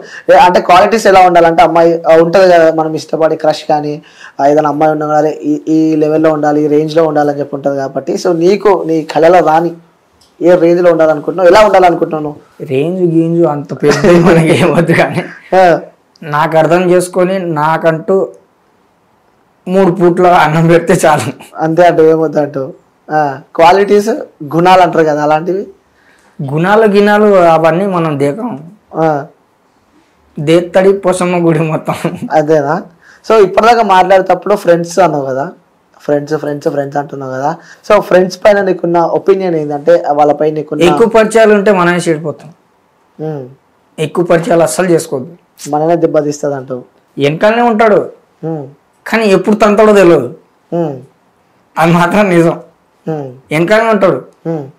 అంటే క్వాలిటీస్ ఎలా ఉండాలంటే అమ్మాయి ఉంటది కదా, మనం ఇష్టపడే క్రష్ కానీ ఏదైనా అమ్మాయి ఉండాలి, ఈ లెవెల్లో ఉండాలి, ఈ రేంజ్ లో ఉండాలని చెప్పి ఉంటది కాబట్టి. సో నీకు నీ కళలో రాని ఏ రేంజ్ లో ఉండాలనుకుంటున్నావు, ఎలా ఉండాలనుకుంటున్నావు? రేంజ్ గీంజు అంత పెద్ద మనకి ఏమొద్దు, కానీ నాకు అర్థం చేసుకొని నాకంటూ 3 పూట్ల అన్నం పెడితే చాలు. అంతే అంటూ ఏమొద్దు అంటూ. క్వాలిటీస్ గుణాలు అంటారు కదా, అలాంటివి గుణాలు గినాలు అవన్నీ మనం దేకం, దేత్తడి పోసమ్మ గుడి మొత్తం. అదేనా? సో ఇప్పటిదాకా మాట్లాడేటప్పుడు ఫ్రెండ్స్ అన్నావు కదా, ఫ్రెండ్స్ అంటున్నావు కదా. సో ఫ్రెండ్స్ పైన నీకున్న ఒపీనియన్ ఏంటంటే వాళ్ళపై నీకున్న ఎక్కువ పరిచయాలు ఉంటే మనమే చెడిపోతాం. ఎక్కువ పరిచయాలు అస్సలు చేసుకోవద్దు, మననే దెబ్బతీస్తుంది అంటావు. వెనకాలనే ఉంటాడు కానీ ఎప్పుడు తంతాడో తెలియదు, అది మాత్రం నిజం. వెనకాలనే ఉంటాడు,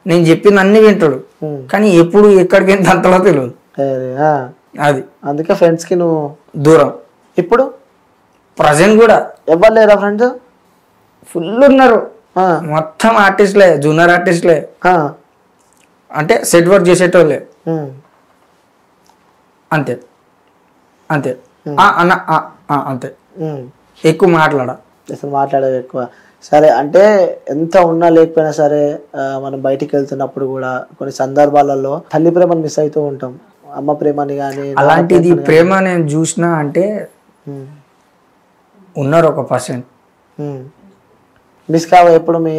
నేను చెప్పింది అన్ని వింటాడు కానీ ఎప్పుడు ఎక్కడికి తంతాడో తెలియదు. అది అందుకే ఫ్రెండ్స్ కి నువ్వు దూరం. ఇప్పుడు ప్రజెంట్ కూడా ఎవరు లేరా ఫ్రెండ్స్? ఫుల్ ఉన్నారు, మొత్తం ఆర్టిస్ట్లే, జూనియర్ ఆర్టిస్ట్లే, అంటే సెట్ వర్క్ చేసేటోళ్ళే. అంతే అంతే అన్న అంతే, ఎక్కువ మాట్లాడా, అసలు మాట్లాడేది ఎక్కువ. సరే అంటే ఎంత ఉన్నా లేకపోయినా సరే మనం బయటికి వెళ్తున్నప్పుడు కూడా కొన్ని సందర్భాలలో తల్లి ప్రేమను మిస్ అవుతూ ఉంటాం, అమ్మ ప్రేమని కానీ. అలాంటిది ప్రేమ నేను చూసినా అంటే ఉన్నారు 1%. మిస్ కావా ఎప్పుడు మీ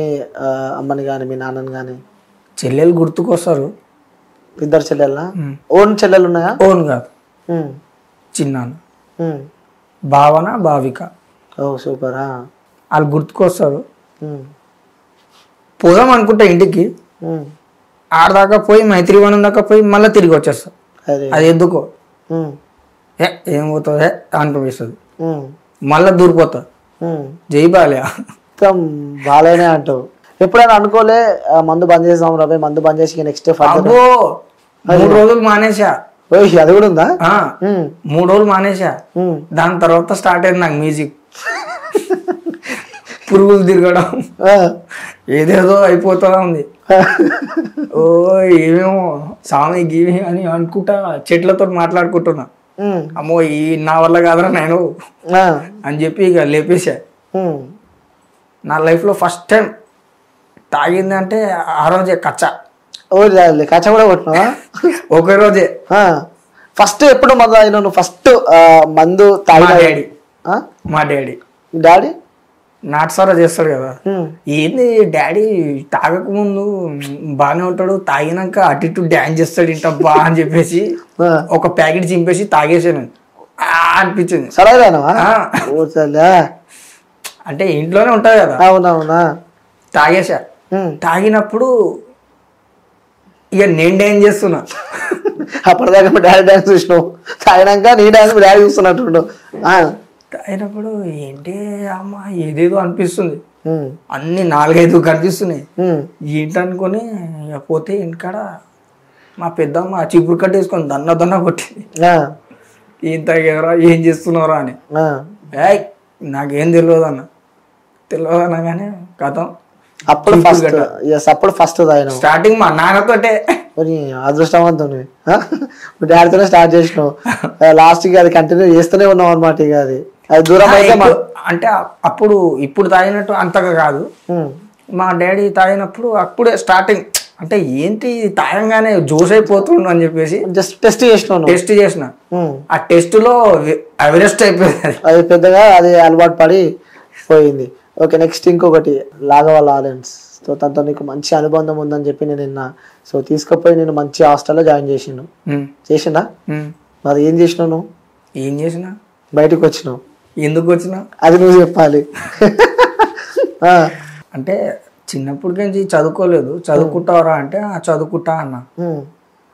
అమ్మని కానీ మీ నాన్నని కానీ? చెల్లెలు గుర్తుకొస్తారు. ఇద్దరు చెల్లెళ్ళా? ఓన్ చెల్లెలు ఉన్నాయా? ఓన్ కాదు, చిన్నాన్న, భావన, భావిక. ఓ సూపర్. వాళ్ళు గుర్తుకొస్తారు. పోదాం అనుకుంటా ఇంటికి, ఆడదాకా పోయి మైత్రివనం దాకా పోయి మళ్ళీ తిరిగి వచ్చేస్తా. అది ఎందుకో ఏం పోతుంది అనిపిస్తుంది, మళ్ళా దూరిపోతా. జై బాలయా బాలేనే అంటావు. ఎప్పుడైనా అనుకోలే మందు బంద్ చేసాం రవి, మందు బంద్ చేసి నెక్స్ట్ 3 రోజులు మానేసా. అది కూడా ఉందా? 3 రోజులు మానేసా, దాని తర్వాత స్టార్ట్ అయింది నాకు మ్యూజిక్. పురుగులు తిరగడం, ఏదేదో అయిపోతా ఉంది. ఓ ఏమేమో స్వామి గీవి అని అనుకుంటా చెట్లతో మాట్లాడుకుంటున్నా. అమ్మో ఈ నా వల్ల కాదరా నేను అని చెప్పి ఇక లేపేసా. నా లైఫ్లో ఫస్ట్ టైం తాగింది అంటే ఆ రోజే కచ్చా. కచ్చా కూడా కొట్టినావా? ఒకే రోజే. ఫస్ట్ ఎప్పుడు మందు తాగినా నువ్వు? ఫస్ట్ మందు తాగిన డాడీ. మా డాడీ డాడీ నాటసారా చేస్తాడు కదా, ఏంది డాడీ తాగక ముందు బాగానే ఉంటాడు, తాగినాక అటు ఇటు డ్యాన్స్ చేస్తాడు ఇంటబ్బా అని చెప్పేసి ఒక ప్యాకెట్ చింపేసి తాగేసాను అనిపించింది. అంటే ఇంట్లోనే ఉంటది కదా. అవునవునా. తాగేసా. తాగినప్పుడు ఇక నేను డ్యాన్స్ చేస్తున్నా. అప్పటిదాకా డాడీ డ్యాన్స్ చూసినావు, తాగినాక నీ డ్యాన్స్ డాడీ చూస్తున్నట్టు. అయినప్పుడు ఏంటి అమ్మ ఏదేదో అనిపిస్తుంది, అన్ని 4-5 కనిపిస్తున్నాయి. ఏంటనుకొని పోతే ఇంటికాడ మా పెద్దమ్మ చీపురు కట్టేసుకొని దన్న కొట్టింది. ఏం తాగేవరా, ఏం చేస్తున్నారా అని. నాకేం తెలియదన్నా కానీ కథం అప్పుడు ఫస్ట్ స్టార్టింగ్ మా నాన్నతోటే. అదృష్టవంతుని డాడీతోనే స్టార్ట్ చేసినావు, లాస్ట్ కి అది కంటిన్యూ చేస్తూనే ఉన్నావు అనమాట. ఇక అది దూరం అయితే అంటే అప్పుడు ఇప్పుడు తాగినట్టు అంతగా కాదు, మా డాడీ తాగినప్పుడు అప్పుడే స్టార్టింగ్. అంటే ఏంటి తాగంగానే జోష్ అయిపోతుండు అని చెప్పేసి జస్ట్ టెస్ట్ చేసిన. ఆ టెస్ట్ లో ఎవరెస్ట్ అయిపోయింది. అది పెద్దగా అది అలవాటు పడి పోయింది. ఓకే, నెక్స్ట్ ఇంకొకటి లాఘవ లారెన్స్. సో తనతో నీకు మంచి అనుబంధం ఉందని చెప్పి నేను విన్నా. సో తీసుకుపోయి నేను మంచి హాస్టల్లో జాయిన్ చేసిండా? మరి ఏం చేసినావు నువ్వు? ఏం చేసినా? బయటకు వచ్చినావు. ఎందుకు వచ్చినా అది నువ్వు చెప్పాలి. అంటే చిన్నప్పటికేంచి చదువుకోలేదు, చదువుకుంటావరా అంటే చదువుకుంటా అన్న.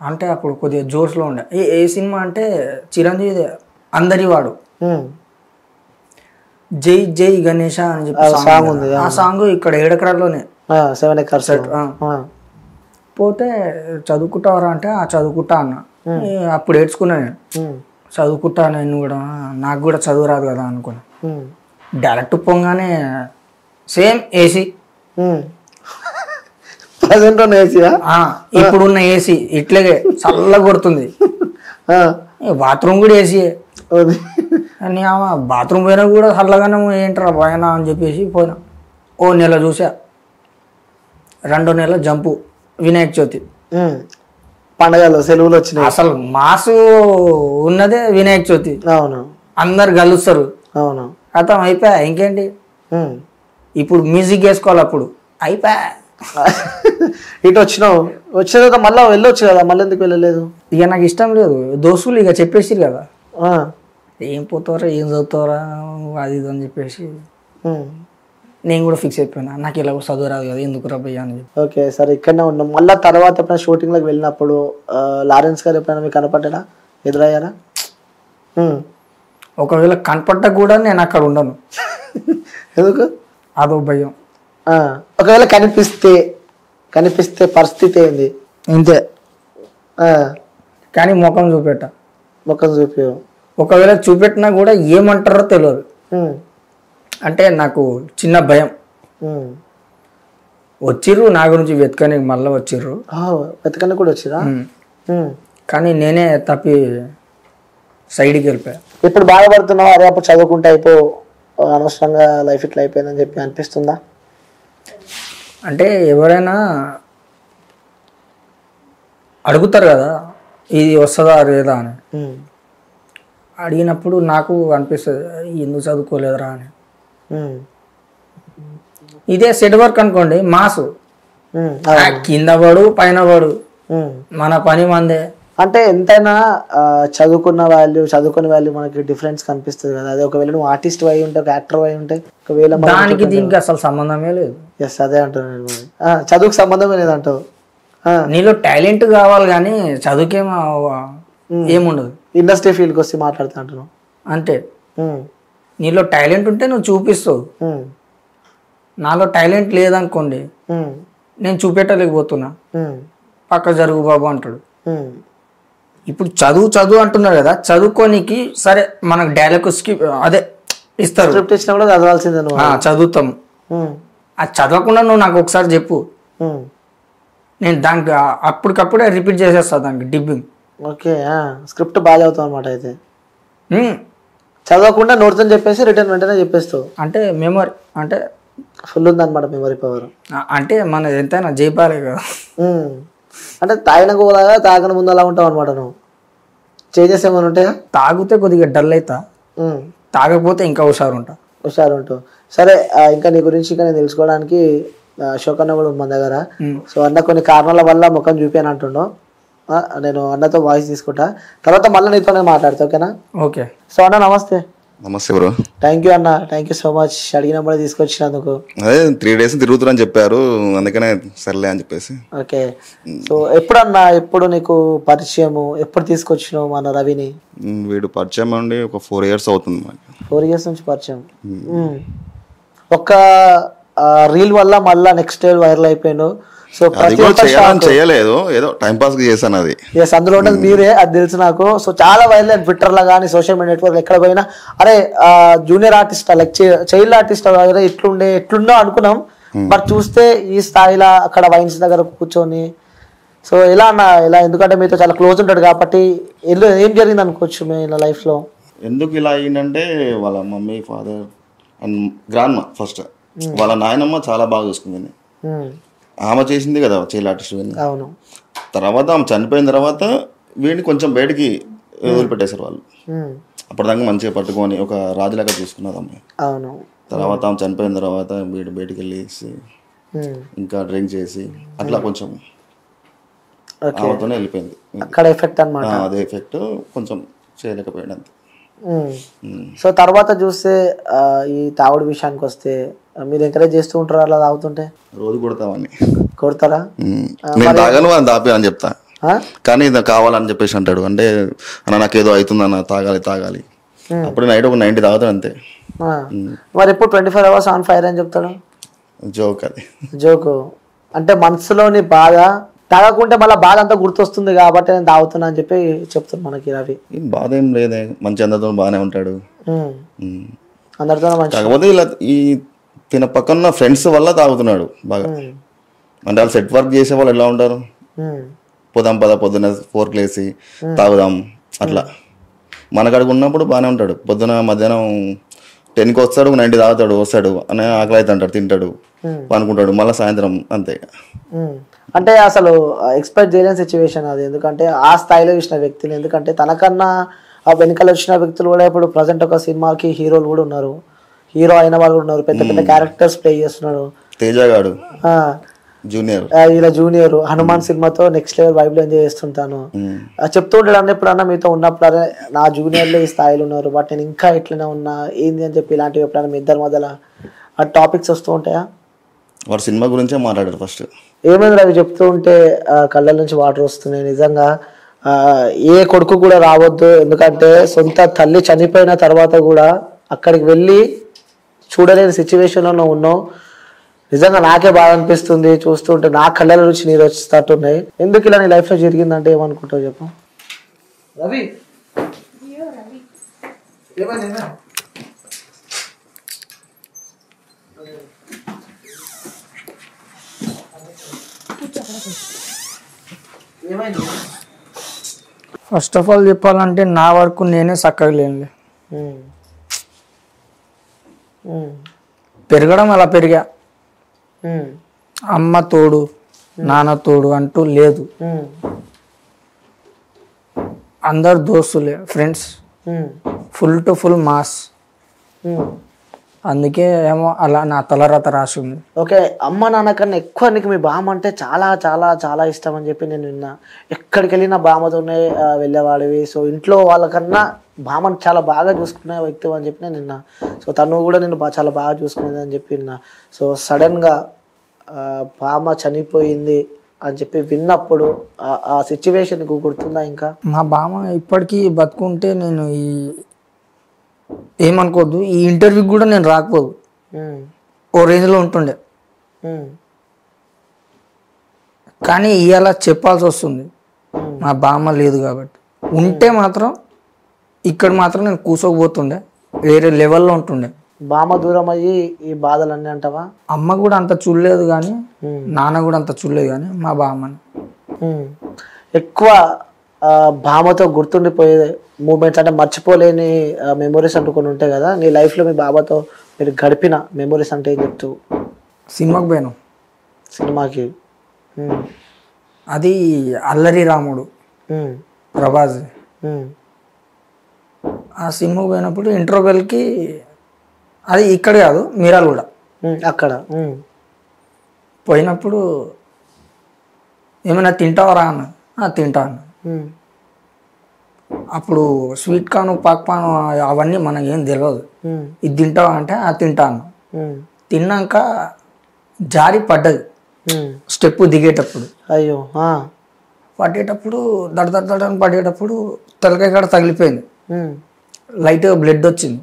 అంటే అప్పుడు కొద్దిగా జోష్లో ఉండే. ఏ సినిమా అంటే చిరంజీవి అందరి వాడు, జై జై గణేష అని చెప్పి సాంగ్ ఉంది. ఆ సాంగ్ ఇక్కడ 7 ఎకరాల్లోనే 7 acres పోతే చదువుకుంటావరా అంటే చదువుకుంటా అన్న. అప్పుడు ఏడ్చుకున్నా నేను, చదువుకుంటా నేను కూడా, నాకు కూడా చదువు రాదు కదా అనుకున్నా. డైరెక్ట్ పొంగానే సేమ్ ఏసీ, ఇప్పుడున్న ఏసీ ఇట్లాగే చల్లగా కొడుతుంది. బాత్రూమ్ కూడా ఏసీయే. అని బాత్రూమ్ పోయినా కూడా చల్లగానే ఏంటరా పోయినా అని చెప్పేసి పోయినా. ఓ నెల చూసా, 2వ నెల జంపు వినాయక చవితి పండగలు సెలవులు వచ్చినాయి. అసలు మాసు ఉన్నదే వినాయక చవితి. అవును, అందరు కలుస్తారు. అవును, అర్థం అయిపోయా. ఇంకేంటి ఇప్పుడు మ్యూజిక్ వేసుకోవాలి. అప్పుడు అయిపోయా. ఇటు వచ్చిన తర్వాత మళ్ళీ వెళ్ళొచ్చు కదా, మళ్ళీ ఎందుకు వెళ్ళలేదు? ఇక నాకు ఇష్టం లేదు. దోస్తులు ఇక చెప్పేసిరు కదా, ఏం పోతారా ఏం చదువుతారా అది ఇది అని చెప్పేసి నేను కూడా ఫిక్స్ అయిపోయినా. నాకు ఇలా చదువు రాదు కదా, ఎందుకు రాబోయ్యా అని చెప్పి. ఓకే, సరే ఇక్కడనే ఉన్నాం. మళ్ళీ తర్వాత ఎప్పుడైనా షూటింగ్లోకి వెళ్ళినప్పుడు లారెన్స్ గారు ఎప్పుడైనా మీకు కనపడ్డా, ఎదురయ్యారా? ఒకవేళ కనపడ్డా కూడా నేను అక్కడ ఉండను. ఎందుకు? అదో భయం. ఒకవేళ కనిపిస్తే పరిస్థితి ఏంది? ఇంతే. కానీ ముఖం చూపి ఒకవేళ చూపెట్టినా కూడా ఏమంటారో తెలియదు. అంటే నాకు చిన్న భయం. వచ్చిర్రు నా గురించి వెతకని, మళ్ళీ వచ్చిర్రు. వెతకని కూడా వచ్చిరా? కానీ నేనే తప్పి సైడ్కి వెళ్ళిపోయా. ఇప్పుడు బాధపడుతున్నావు, అదే అప్పుడు చదువుకుంటే అనవసరంగా లైఫ్ ఇట్లా అయిపోయిందని చెప్పి అనిపిస్తుందా? అంటే ఎవరైనా అడుగుతారు కదా ఇది వస్తుందా లేదా అని. అడిగినప్పుడు నాకు అనిపిస్తుంది ఎందుకు చదువుకోలేదురా అని. ఇదే సెట్ వర్క్ అనుకోండి, మాసు కింద పడు పైన పడు, మన పని మందే. అంటే ఎంతైనా చదువుకునే వాల్యూ మనకి డిఫరెన్స్ కనిపిస్తుంది కదా. అదే ఒకవేళ నువ్వు ఆర్టిస్ట్ అయి ఉంటే, ఒక యాక్టర్ అయి ఉంటే, ఒకవేళ దానికి దీనికి అసలు సంబంధమే లేదు. ఎస్, అదే అంటున్నాను నేను. చదువుకు సంబంధమే లేదంటావు. నీలో టాలెంట్ కావాలి కానీ చదువుకేమో ఏముండదు. ఇండస్ట్రీ ఫీల్డ్కి వస్తే మాట్లాడుతా అంటున్నావు అంతే. నీలో టాలెంట్ ఉంటే నువ్వు చూపిస్తావు. నాలో టాలెంట్ లేదనుకోండి, నేను చూపెట్టలేకపోతున్నా, పక్క జరుగు బాబు అంటాడు. ఇప్పుడు చదువు అంటున్నారు కదా, చదువుకోనికి సరే మనకు డైలాగ్స్కి అదే ఇస్తారు, చదవాల్సిందే, చదువుతాం. అది చదవకుండా నువ్వు నాకు ఒకసారి చెప్పు, నేను దానికి అప్పటికప్పుడే రిపీట్ చేసేస్తా దానికి డిబ్బింగ్. ఓకే, స్క్రిప్ట్ బాగా చదువుతావు అనమాట. అయితే చదవకుండా నోట్తో చెప్పేసి రిటర్న్ వెంటనే చెప్పేస్తావు. అంటే మెమరీ అంటే ఫుల్ ఉందన్నమాట, మెమరీ పవర్. అంటే మన ఎంతైనా జైపాలే కదా. అంటే తాగిన కోలాగా తాగని ముందు అలా ఉంటావు అనమాట. నువ్వు చేంజెస్ ఏమైనా ఉంటాయా? తాగితే కొద్దిగా డల్ అవుతా, తాగకపోతే ఇంకా హుషారు ఉంటావు. సరే, ఇంకా నీ గురించి ఇంకా నేను తెలుసుకోవడానికి అశోక్ అన్న కూడా మన దగ్గర. సో అన్న కొన్ని కారణాల వల్ల ముఖం చూపాను అంటున్నావు. నేను అన్నతో వాయిస్ తీసుకుంటా, తర్వాత మళ్ళీ నీతోనే మాట్లాడతా, ఓకేనా? ఓకే. సో అన్న నమస్తే. నమస్తే బ్రో. థ్యాంక్ యూ అన్న, థ్యాంక్ యూ సో మచ్ అడిగినప్పుడే తీసుకొచ్చినందుకు. అదే 3 days తిరుగుతురని చెప్పారు, అందుకనే సర్లే అని చెప్పేసి. ఓకే. సో ఎప్పుడు నీకు పరిచయము, ఎప్పుడు తీసుకొచ్చినావు మన రవిని? వీడు పరిచయం అండి ఒక 4 years అవుతుంది మనకి. 4 years నుంచి పరిచయం. ఒక్క రీల్ వల్ల మళ్ళా నెక్స్ట్ డే వైరల్ అయిపోయాను. సో చేయలేదు, ఏదో టైం పాస్ చేశాను అది. ఎస్, అందులో ఉన్నది మీరే, అది తెలుసు నాకు. సో చాలా వైరల్ అయింది ట్విట్టర్ లో కానీ సోషల్ మీడియా నెట్వర్క్ ఎక్కడ పోయినా. అరే junior artist like child artist ఎట్లుండో అనుకున్నాం, బట్ చూస్తే ఈ స్థాయిలో అక్కడ వైన్స్ దగ్గర కూర్చొని. సో ఎలా ఎందుకంటే మీతో చాలా క్లోజ్ ఉంటాడు కాబట్టి ఏం జరిగింది అనుకోవచ్చు మీ లైఫ్ లో? ఎందుకు ఇలా అయ్యిందంటే వాళ్ళ మమ్మీ, ఫాదర్ అండ్ గ్రాండ్ మా ఫస్ట్ వాళ్ళ నాయనమ్మ చాలా బాగా చూసుకుంది. ఆమె చేసింది కదా చైల్డ్ ఆర్టిస్ట్. అవును. తర్వాత ఆమె చనిపోయిన తర్వాత వీడిని కొంచెం బయటికి వదిలిపెట్టేశారు వాళ్ళు. అప్పటిదాకా మంచిగా పట్టుకొని ఒక రాజులాగా చూసుకున్నది అమ్మాయి. అవును. తర్వాత ఆమె చనిపోయిన తర్వాత వీడు బయటికి వెళ్ళేసి ఇంకా డ్రింక్ చేసి అట్లా కొంచెం ఆమెతోనే వెళ్ళిపోయింది. అక్కడ ఎఫెక్ట్ అన్నమాట. అదే ఎఫెక్ట్, కొంచెం చేయలేకపోయాడు అంతే. సో తర్వాత చూస్తే ఈ తాగుడు విషయానికి వస్తే మీరు ఎంకరేజ్ చేస్తూ ఉంటారా అలా తాగుతుంటే? రోజు కొడతారా? నేను తాగను అని దాపి అని చెప్తా, కానీ ఇది కావాలని చెప్పేసి అంటాడు. అంటే అన్న నాకేదో అవుతుందన్న, తాగాలి. అప్పుడు నైట్ ఒక 90 తాగుతాడు అంతే. మరి ఎప్పుడు 24 hours ఆన్ ఫైర్ అని చెప్తాడు? జోక్ అది, జోకు. అంటే మనసులోని బాధ తాగకుంటే మళ్ళీ బాధ అంతా గుర్తొస్తుంది కాబట్టి నేను తాగుతున్నా అని చెప్పి చెప్తాను మనకి రవి. బాధ ఏం లేదే, మంచి అందరితో బాగానే ఉంటాడు, అందరితో మంచి. కాకపోతే ఇలా ఈ తిన పక్కన ఫ్రెండ్స్ వల్ల తాగుతున్నాడు బాగా. అంటే వాళ్ళు సెట్ వర్క్ చేసే వాళ్ళు ఎలా ఉంటారు, పొద్దున 4 లేసి తాగుదాం అట్లా. మనకాడికి ఉన్నప్పుడు బాగానే ఉంటాడు, పొద్దున మధ్యాహ్నం 10కి వస్తాడు, 90 తాగుతాడు, వస్తాడు అని ఆకలి అయితే అంటాడు, తింటాడు, పనుకుంటాడు, మళ్ళీ సాయంత్రం అంతే. అంటే అసలు ఎక్స్పెక్ట్ చేయలేని సిచ్యువేషన్ అది, ఎందుకంటే ఆ స్థాయిలో చూసిన వ్యక్తిని. ఎందుకంటే తనకన్నా ఆ వెనకాల వచ్చిన వ్యక్తులు కూడా ఇప్పుడు ప్రజెంట్ ఒక సినిమాకి హీరోలు కూడా ఉన్నారు, హీరో అయిన వాళ్ళు కూడా ఉన్నారు, పెద్ద పెద్ద క్యారెక్టర్స్ ప్లే చేస్తున్నాడు. తేజగాడు జూనియర్ హనుమాన్ సినిమాతో నెక్స్ట్ లెవెల్ వైబ్ లో ఎంజాయ్ చేస్తుంటాను చెప్తూ ఉంటాడు. అన్న ఎప్పుడన్నా మీతో ఉన్నప్పుడు అరే నా జూనియర్లు ఈ స్థాయిలో ఉన్నారు, బట్ నేను ఇంకా ఇట్లనే ఉన్నా ఏంది అని చెప్పి ఇలాంటివి ఎప్పుడైనా మీ ఇద్దరి మధ్యలో ఆ టాపిక్స్ వస్తూ ఉంటాయా? వాడు సినిమా గురించే మాట్లాడారు ఫస్ట్. ఏమైంది అవి చెప్తూ ఉంటే కళ్ళ నుంచి వాటర్ వస్తున్నాయి నిజంగా. ఏ కొడుకు కూడా రావద్దు, ఎందుకంటే సొంత తల్లి చనిపోయిన తర్వాత కూడా అక్కడికి వెళ్ళి చూడలేని సిచ్యువేషన్లో నువ్వు ఉన్నావు. నిజంగా నాకే బాధ అనిపిస్తుంది చూస్తుంటే, నా కళ్ళ నుంచి నీరు వస్తున్నట్టున్నాయి. ఎందుకు ఇలా నీ లైఫ్లో జరిగిందంటే ఏమనుకుంటావు చెప్పు. రవి ఫస్ట్ ఆఫ్ ఆల్ చెప్పాలంటే నా వరకు నేనే చక్కగా లేనులే. పెరగడం అలా పెరిగా, అమ్మ తోడు నాన్న తోడు అంటూ లేదు. అందరు దోస్తులే, friends, full to full mass. అందుకే ఏమో అలా నా తలరాత రాసింది. ఓకే, అమ్మ నాన్న కన్నా ఎక్కువ నీకు మీ బామ్మ అంటే చాలా చాలా చాలా ఇష్టం అని చెప్పి నేను విన్నా. ఎక్కడికి వెళ్ళినా బామ్మతోనే వెళ్ళేవాడివి. సో ఇంట్లో వాళ్ళకన్నా బామ్మని చాలా బాగా చూసుకునే వ్యక్తి అని చెప్పి నేను విన్నా. సో తను కూడా నేను చాలా బాగా చూసుకునేది అని చెప్పి విన్నా. సో సడన్గా బామ్మ చనిపోయింది అని చెప్పి విన్నప్పుడు ఆ సిచ్యువేషన్ గుర్తుందా? ఇంకా మా బామ్మ ఇప్పటికీ బతుకుంటే నేను ఏమనుకోవద్దు, ఈ ఇంటర్వ్యూకి కూడా నేను రాకపోదు, ఓ రేంజ్లో ఉంటుండే. కానీ ఇవాళ చెప్పాల్సి వస్తుంది, మా బామ్మ లేదు కాబట్టి. ఉంటే మాత్రం ఇక్కడ మాత్రం నేను కూసోకపోతుండే, వేరే లెవెల్లో ఉంటుండే. బామ్మ దూరం అయ్యి ఈ బాధలన్నీ అంటావా? అమ్మ కూడా అంత చూడలేదు కానీ, నాన్న కూడా అంత చూడలేదు కానీ మా బామ్మని ఎక్కువ బామ్మతో గుర్తుండిపోయే మూమెంట్స్ అంటే మర్చిపోలేని మెమొరీస్ అంటూ కొన్ని ఉంటాయి కదా నీ లైఫ్లో. మీ బాబాతో మీరు గడిపిన మెమొరీస్ అంటే ఏం చెప్తూ? సినిమాకి పోయాను. సినిమాకి అది అల్లరి రాముడు, ప్రభాస్. ఆ సినిమాకి పోయినప్పుడు ఇంటర్వెల్కి, అది ఇక్కడ కాదు మీరాలు కూడా, అక్కడ పోయినప్పుడు ఏమైనా తింటావరా అన్న, తింటా అన్న. అప్పుడు స్వీట్ కార్న్ పాక్పాన్ అవన్నీ మనకి ఏం తెలియదు. ఇది తింటావా అంటే తింటా అన్న. తిన్నాక జారి పడ్డది స్టెప్ దిగేటప్పుడు. అయ్యో, పడేటప్పుడు దడదడని పడేటప్పుడు తలకాయ కాడ తగిలిపోయింది. లైట్గా బ్లడ్ వచ్చింది.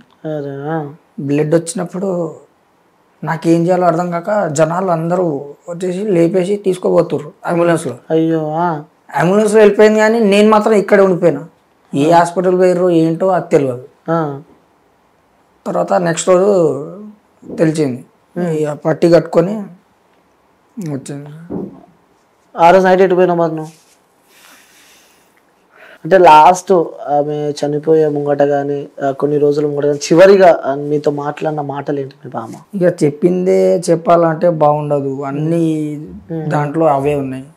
బ్లడ్ వచ్చినప్పుడు నాకేం చేయాలో అర్థం కాక జనాలు అందరూ వచ్చేసి లేపేసి తీసుకోబోతుర్రు అంబులెన్స్లో. అయ్యో, అంబులెన్స్లో వెళ్ళిపోయింది కానీ నేను మాత్రం ఇక్కడే ఉండిపోయినా. ఏ హాస్పిటల్ పోయారో ఏంటో అది తెలియదు. తర్వాత నెక్స్ట్ రోజు తెలిసింది, పట్టి కట్టుకొని వచ్చింది. ఆ రోజు నైట్ ఎటు పోయినా మరి నువ్వు? అంటే లాస్ట్ ఆమె చనిపోయే ముంగట కానీ కొన్ని రోజుల ముంగట కానీ చివరిగా మీతో మాట్లాడిన మాటలు ఏంటి మీ బామ్మ? ఇక చెప్పిందే చెప్పాలంటే బాగుండదు, అన్ని దాంట్లో అవే ఉన్నాయి.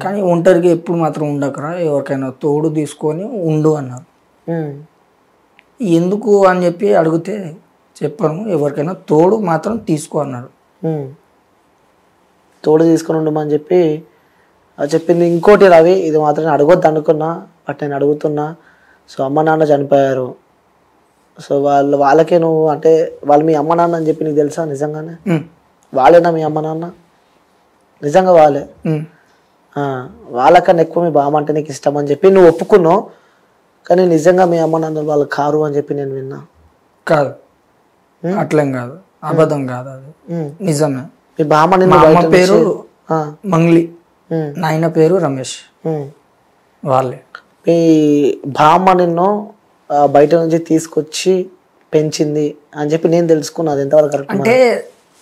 కానీ ఒంటరిగా ఎప్పుడు మాత్రం ఉండకరా, ఎవరికైనా తోడు తీసుకొని ఉండు అన్నారు. ఎందుకు అని చెప్పి అడిగితే చెప్పాను, ఎవరికైనా తోడు మాత్రం తీసుకో అన్నారు. తోడు తీసుకొని ఉండమని చెప్పి చెప్పింది. ఇంకోటి రవి, ఇది మాత్రం నేను అడగొద్దు అనుకున్నా, బట్ నేను అడుగుతున్నా. సో అమ్మ నాన్న చనిపోయారు. సో వాళ్ళకే నువ్వు అంటే వాళ్ళు మీ అమ్మ నాన్న అని చెప్పి నీకు తెలుసా? నిజంగానే వాళ్ళేనా మీ అమ్మ నాన్న? నిజంగా వాళ్ళే. వాళ్ళకన్నా ఎక్కువ మీ బామ్మ అంటే నీకు ఇష్టం అని చెప్పి నువ్వు ఒప్పుకున్నావు. కానీ నిజంగా మీ అమ్మ నాన్న వాళ్ళు కారు అని చెప్పి నేను విన్నా. కాదు, అట్లేం కాదు, అబద్ధం కాదు, అది నిజమే. మీ బామ్మ అమ్మ పేరు మంగ్లీ, నాయన పేరు రమేష్, వాళ్ళే. మీ బామ్మ నిన్ను బయట నుంచి తీసుకొచ్చి పెంచింది అని చెప్పి నేను తెలుసుకున్నా. అది ఎంతవరకు కరెక్ట్? అంటే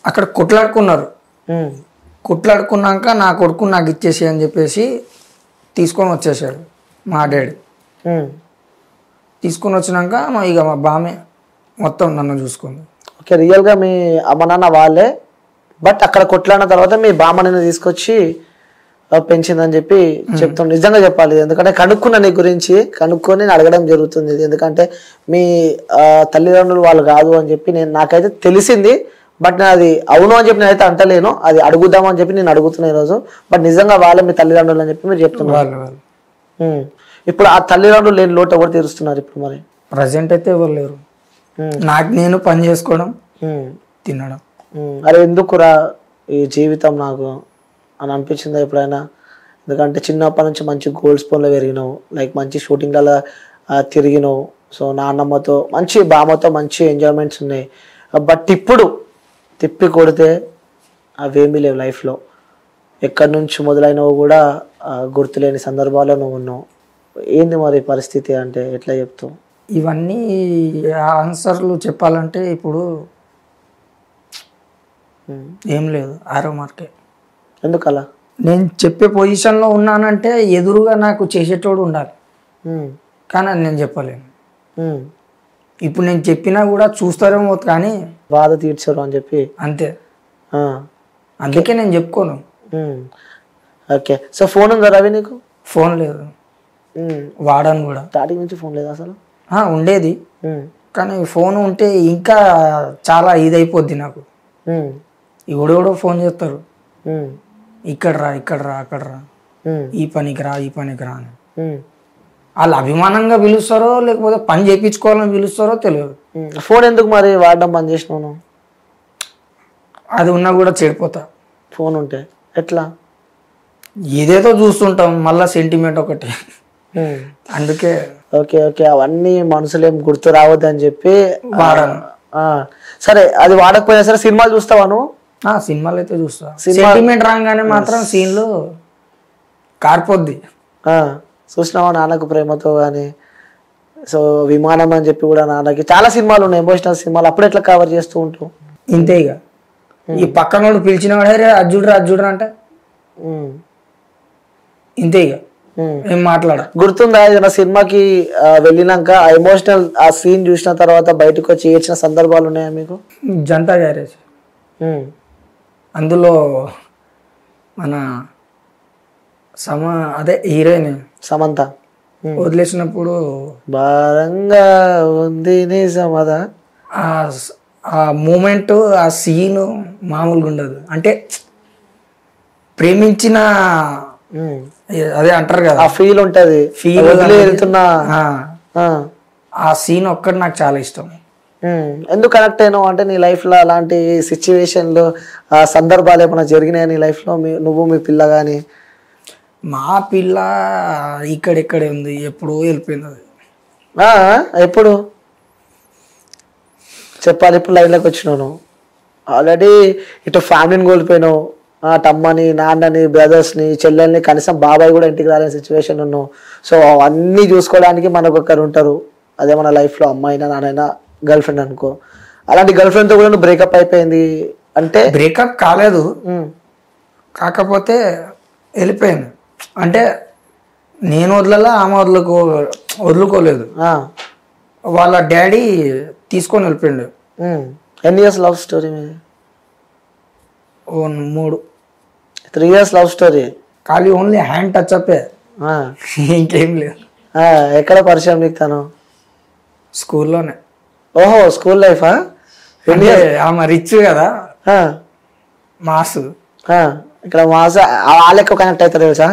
అక్కడ కొట్లాడుకున్నారు. కొట్లాడుకున్నాక నా కొడుకు నాకు ఇచ్చేసి అని చెప్పేసి తీసుకొని వచ్చేసాడు మా డాడీ. తీసుకొని వచ్చినాక ఇక మా బామే మొత్తం నన్ను చూసుకుంది. ఓకే, రియల్గా మీ అమ్మ నాన్న వాళ్ళే, బట్ అక్కడ కొట్లాడిన తర్వాత మీ బామ్మ నిన్ను తీసుకొచ్చి పెంచిందని చెప్పి చెప్తాను. నిజంగా చెప్పాలి, ఎందుకంటే కనుక్కున్నా నీ గురించి, కనుక్కొని నేను అడగడం జరుగుతుంది. ఎందుకంటే మీ తల్లిదండ్రులు వాళ్ళు కాదు అని చెప్పి నాకైతే తెలిసింది. బట్ నేను అది అవును అని చెప్పి నేనైతే అంటలేను, అది అడుగుదామని చెప్పి నేను అడుగుతున్నా ఈరోజు. బట్ నిజంగా వాళ్ళే మీ తల్లిదండ్రులు అని చెప్పి మీరు చెప్తున్నారు. ఇప్పుడు ఆ తల్లిదండ్రులు లేని లోటు ఎవరు తీరుస్తున్నారు ఇప్పుడు? మరి ప్రజెంట్ అయితే ఎవరు లేరు. నాకు నేను పని చేసుకోవడం, తినడం. అరే ఎందుకురా ఈ జీవితం నాకు అని అనిపించిందా ఎప్పుడైనా? ఎందుకంటే చిన్నప్పటి నుంచి మంచి గోల్డ్ స్పూన్లో పెరిగినావు, లైక్ మంచి షూటింగ్లలో తిరిగినావు. సో నాన్నమ్మతో మంచి బామ్మతో మంచి ఎంజాయ్మెంట్స్ ఉన్నాయి. బట్ ఇప్పుడు తిప్పి కొడితే అవేమీ లేవు లైఫ్లో. ఎక్కడి నుంచి మొదలైనవి కూడా గుర్తులేని సందర్భాల్లో నువ్వు ఉన్నావు. ఏంది మరి పరిస్థితి అంటే ఎట్లా చెప్తావు? ఇవన్నీ ఆన్సర్లు చెప్పాలంటే ఇప్పుడు ఏం లేదు, ఆరో మార్కే. ఎందుకలా? నేను చెప్పే పొజిషన్లో ఉన్నానంటే ఎదురుగా నాకు చేసేటోడు ఉండాలి, కానీ అది నేను చెప్పలేను. ఇప్పుడు నేను చెప్పినా కూడా చూస్తారేమో కానీ బాధ తీర్చారు అని చెప్పి అంతే. అందుకే నేను చెప్పుకోను. ఓకే. సో ఫోన్ ఉందా రవి నీకు? ఫోన్ లేదు, వాడను కూడా. స్టార్టింగ్ నుంచి ఫోన్ లేదు అసలు? ఉండేది, కానీ ఫోన్ ఉంటే ఇంకా చాలా ఇదైపోద్ది నాకు. ఎవడెవడో ఫోన్ చేస్తారు, ఇక్కడ రా ఇక్కడ రా అక్కడ రా, ఈ పనికి రా ఈ పనికి రా అని. వాళ్ళు అభిమానంగా పిలుస్తారో లేకపోతే పని చేయించుకోవాలని పిలుస్తారో తెలియదు. ఫోన్ ఎందుకు మరి వాడడం బంద్ చేసినావు? అది ఉన్నా కూడా చెడిపోతా. ఫోన్ ఉంటే ఎట్లా? ఏదేదో చూస్తుంటాం, మళ్ళా సెంటిమెంట్ ఒకటి, అందుకే. ఓకే ఓకే, అవన్నీ మనసులో ఏం గుర్తు రావద్దు అని చెప్పి వాడను. సరే, అది వాడకపోయినా సరే సినిమాలు చూస్తావా నువ్వు? సినిమాలు అయితే చూస్తా. సెంటిమెంట్ రాగానే మాత్రం సీన్లు కారిపోద్ది. చూసినావా నాన్నకు ప్రేమతో కానీ? సో విమానం అని చెప్పి కూడా నాన్నకి చాలా సినిమాలు ఉన్నాయి, ఎమోషనల్ సినిమాలు. అప్పుడు ఎట్లా కవర్ చేస్తూ ఉంటావు? ఇంతే ఇక. ఈ పక్కనోడు పిలిచిన వాడే అజ్జుడ్రా అజ్జుడ్రా అంటే ఇంతే ఇక, ఏం మాట్లాడ. గుర్తుందా ఏదైనా సినిమాకి వెళ్ళినాక ఆ ఎమోషనల్ ఆ సీన్ చూసిన తర్వాత బయటకు వచ్చి ఏడ్చిన సందర్భాలు ఉన్నాయా మీకు? జనతా గ్యారేజ్, అందులో మన అదే హీరోయిన్ సమంత వదిలేసినప్పుడు భారంగా ఉంది నీ సమద, ఆ మూమెంట్ ఆ సీన్ మామూలుగా ఉండదు. అంటే ప్రేమించిన అదే అంటారు కదా, ఆ ఫీల్ ఉంటది, ఫీల్ వెళ్తున్నా. ఆ సీన్ ఒక్కటి నాకు చాలా ఇష్టం. ఎందుకు కనెక్ట్ అయినావు అంటే నీ లైఫ్ లో అలాంటి సిచ్యువేషన్లు సందర్భాలు ఏమైనా జరిగినాయా నీ లైఫ్ లో? నువ్వు మీ పిల్ల గాని? మా పిల్ల ఇక్కడెక్కడే ఉంది, ఎప్పుడో వెళ్ళిపోయింది అది. ఎప్పుడు చెప్పాలి? ఇప్పుడు లైన్లోకి వచ్చినావు, ఆల్రెడీ ఇటు ఫ్యామిలీని కోల్పోయినావు, తమ్మని నాన్నని బ్రదర్స్ని చెల్లెల్ని, కనీసం బాబాయ్ కూడా ఇంటికి రాలేని సిచ్యువేషన్ ఉన్నావు. సో అవన్నీ చూసుకోవడానికి మనకు ఒకరు ఉంటారు, అదే మన లైఫ్లో అమ్మాయినా నాన్నైనా గర్ల్ ఫ్రెండ్ అనుకో. అలాంటి గర్ల్ ఫ్రెండ్తో కూడా నువ్వు బ్రేకప్ అయిపోయింది అంటే? బ్రేకప్ కాలేదు, కాకపోతే వెళ్ళిపోయింది. అంటే నేను వదలలా, ఆమె వదులుకోలేదు. వాళ్ళ డాడీ తీసుకొని వెళ్ళిపోయిండు. ఎన్ని ఇయర్స్ లవ్ స్టోరీ మీది? 3 years లవ్ స్టోరీ. ఖాళీ ఓన్లీ హ్యాండ్ టచ్ అప్పే, ఇంకేం లేదు. ఎక్కడ పరిచయం నీకు తను? స్కూల్లోనే. ఓహో, స్కూల్ లైఫా? ఆమె రిచ్ కదా, మాస్. ఇక్కడ మాస్ వాళ్ళే కనెక్ట్ అవుతారు తెలుసా?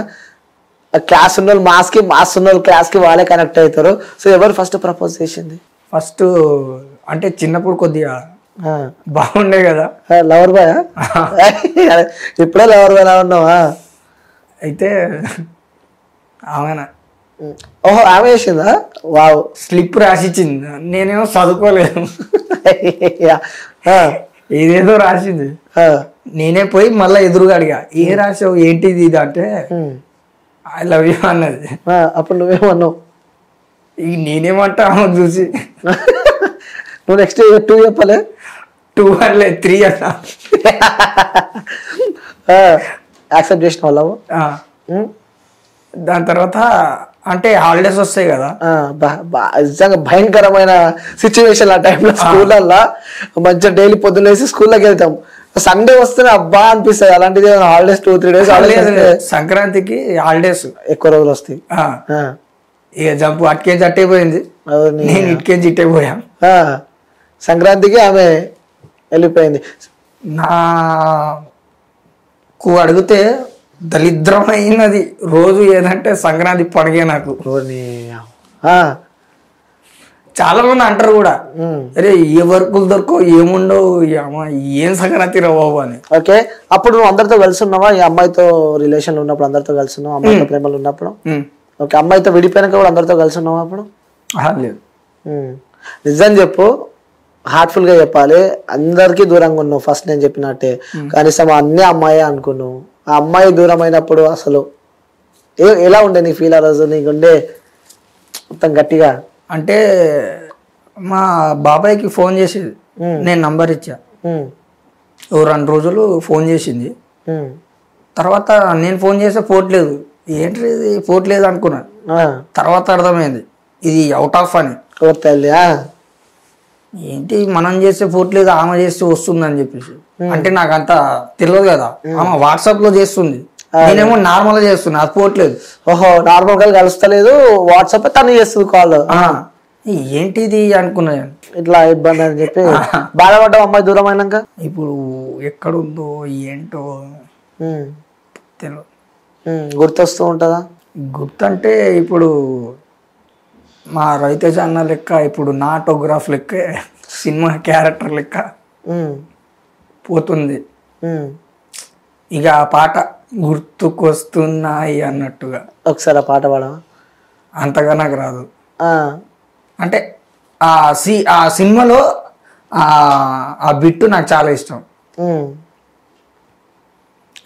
క్లాస్ ఉన్న వాళ్ళు మాస్కి, మాస్ ఉన్న వాళ్ళు క్లాస్కి వాళ్ళే కనెక్ట్ అవుతారు. సో ఎవరు ఫస్ట్ ప్రపోజ్ చేసింది? ఫస్ట్ అంటే చిన్నప్పుడు కొద్దిగా బాగుండే కదా. Lover boy? ఇప్పుడే లవర్ బాయ్ లా ఉన్నావా? అయితే ఆమెనా? ఓహో, ఆమె చేసిందా? వావ్. స్లిప్ రాసిచ్చింది, నేనేమో చదువుకోలేదు, ఏదేదో రాసింది. నేనే పోయి మళ్ళీ ఎదురుగా అడిగా, ఏ రాసావు ఏంటిది ఇది అంటే ఐ లవ్ యూ అన్నది. అప్పుడు నువ్వేమన్నావు? ఇక నేనేమంటా ఆమె చూసి. నువ్వు నెక్స్ట్ 2 చెప్పలే? 2 అనలే, 3 అన్నా. యాక్సెప్ట్ చేసిన వాళ్ళవు. దాని తర్వాత అంటే హాలిడేస్ వస్తాయి కదా, నిజంగా భయంకరమైన సిచ్యువేషన్ ఆ టైంలో. స్కూళ్ళల్లో మంచిగా డైలీ పొద్దున్న వేసి స్కూల్లోకి వెళ్తాం, సండే వస్తేనే అబ్బా అనిపిస్తుంది. అలాంటిది హాలిడేస్ 2-3 days సంక్రాంతికి హాలిడేస్ ఎక్కువ రోజులు వస్తాయి. ఇక జంపు అటుకేంచి అట్టే పోయింది, నేను ఇటుకేంచి ఇట్టే పోయా. సంక్రాంతికి ఆమె వెళ్ళిపోయింది. నాకు అడిగితే దరిద్రమైనది రోజు ఏదంటే సంక్రాంతి పండుగ నాకు. చాలా మంది అంటారు కూడా, అరే ఏ వర్కులు దొరకవు ఏముండవు ఏం సంగతి రా బాబు అని. ఓకే, అప్పుడు నువ్వు అందరితో కలిసి ఉన్నావా? ఈ అమ్మాయితో రిలేషన్ ఉన్నప్పుడు అందరితో కలిసి ఉన్నావు? అమ్మాయితో ప్రేమలు ఉన్నప్పుడు? ఓకే, అమ్మాయితో విడిపోయినాక కూడా అందరితో కలిసి ఉన్నావా అప్పుడు? లేదు. నిజం చెప్పు, హార్ట్ఫుల్ గా చెప్పాలి. అందరికీ దూరంగా ఉన్నావు ఫస్ట్ నేను చెప్పినట్టే, కనీసం అన్ని అమ్మాయి అనుకున్నావు. ఆ అమ్మాయి దూరం అయినప్పుడు అసలు ఎలా ఉండే నీ ఫీల్? ఆ రోజు నీకుండే మొత్తం గట్టిగా? అంటే మా బాబాయ్కి ఫోన్ చేసేది, నేను నంబర్ ఇచ్చా, 2 రోజులు ఫోన్ చేసింది. తర్వాత నేను ఫోన్ చేస్తే పోట్లేదు, ఏంటి ఇది పోట్లేదు అనుకున్నా. తర్వాత అర్థమైంది ఇది అవుట్ ఆఫ్ అని. ఏంటి మనం చేస్తే పోట్లేదు, ఆమె చేస్తే వస్తుంది అని చెప్పేసి. అంటే నాకు అంత తెలియదు కదా, ఆమె వాట్సాప్ లో చేస్తుంది, నేనేమో నార్మల్ గా చేస్తున్నా, అది పోట్లేదు. ఓహో, నార్మల్ గా కలుస్తలేదు, వాట్సాప్ తను చేస్తుంది కాల్. ఏంటిది అనుకున్నా, ఇట్లా ఇబ్బంది అని చెప్పి బాధపడ్డావు అమ్మాయి దూరం అయినాక. ఇప్పుడు ఎక్కడుందో ఏంటో తెలియదు. గుర్తొస్తూ ఉంటుందా? గుర్తంటే ఇప్పుడు మా రవితేజ అన్న లెక్క, ఇప్పుడు నా ఆటోగ్రాఫ్ లెక్క, సినిమా క్యారెక్టర్ లెక్క పోతుంది. ఇక ఆ పాట గుర్తుకొస్తున్నాయి అన్నట్టుగా. ఒకసారి ఆ పాట పాడవా? అంతగా నాకు రాదు. అంటే ఆ సినిమాలో ఆ బిట్టు నాకు చాలా ఇష్టం.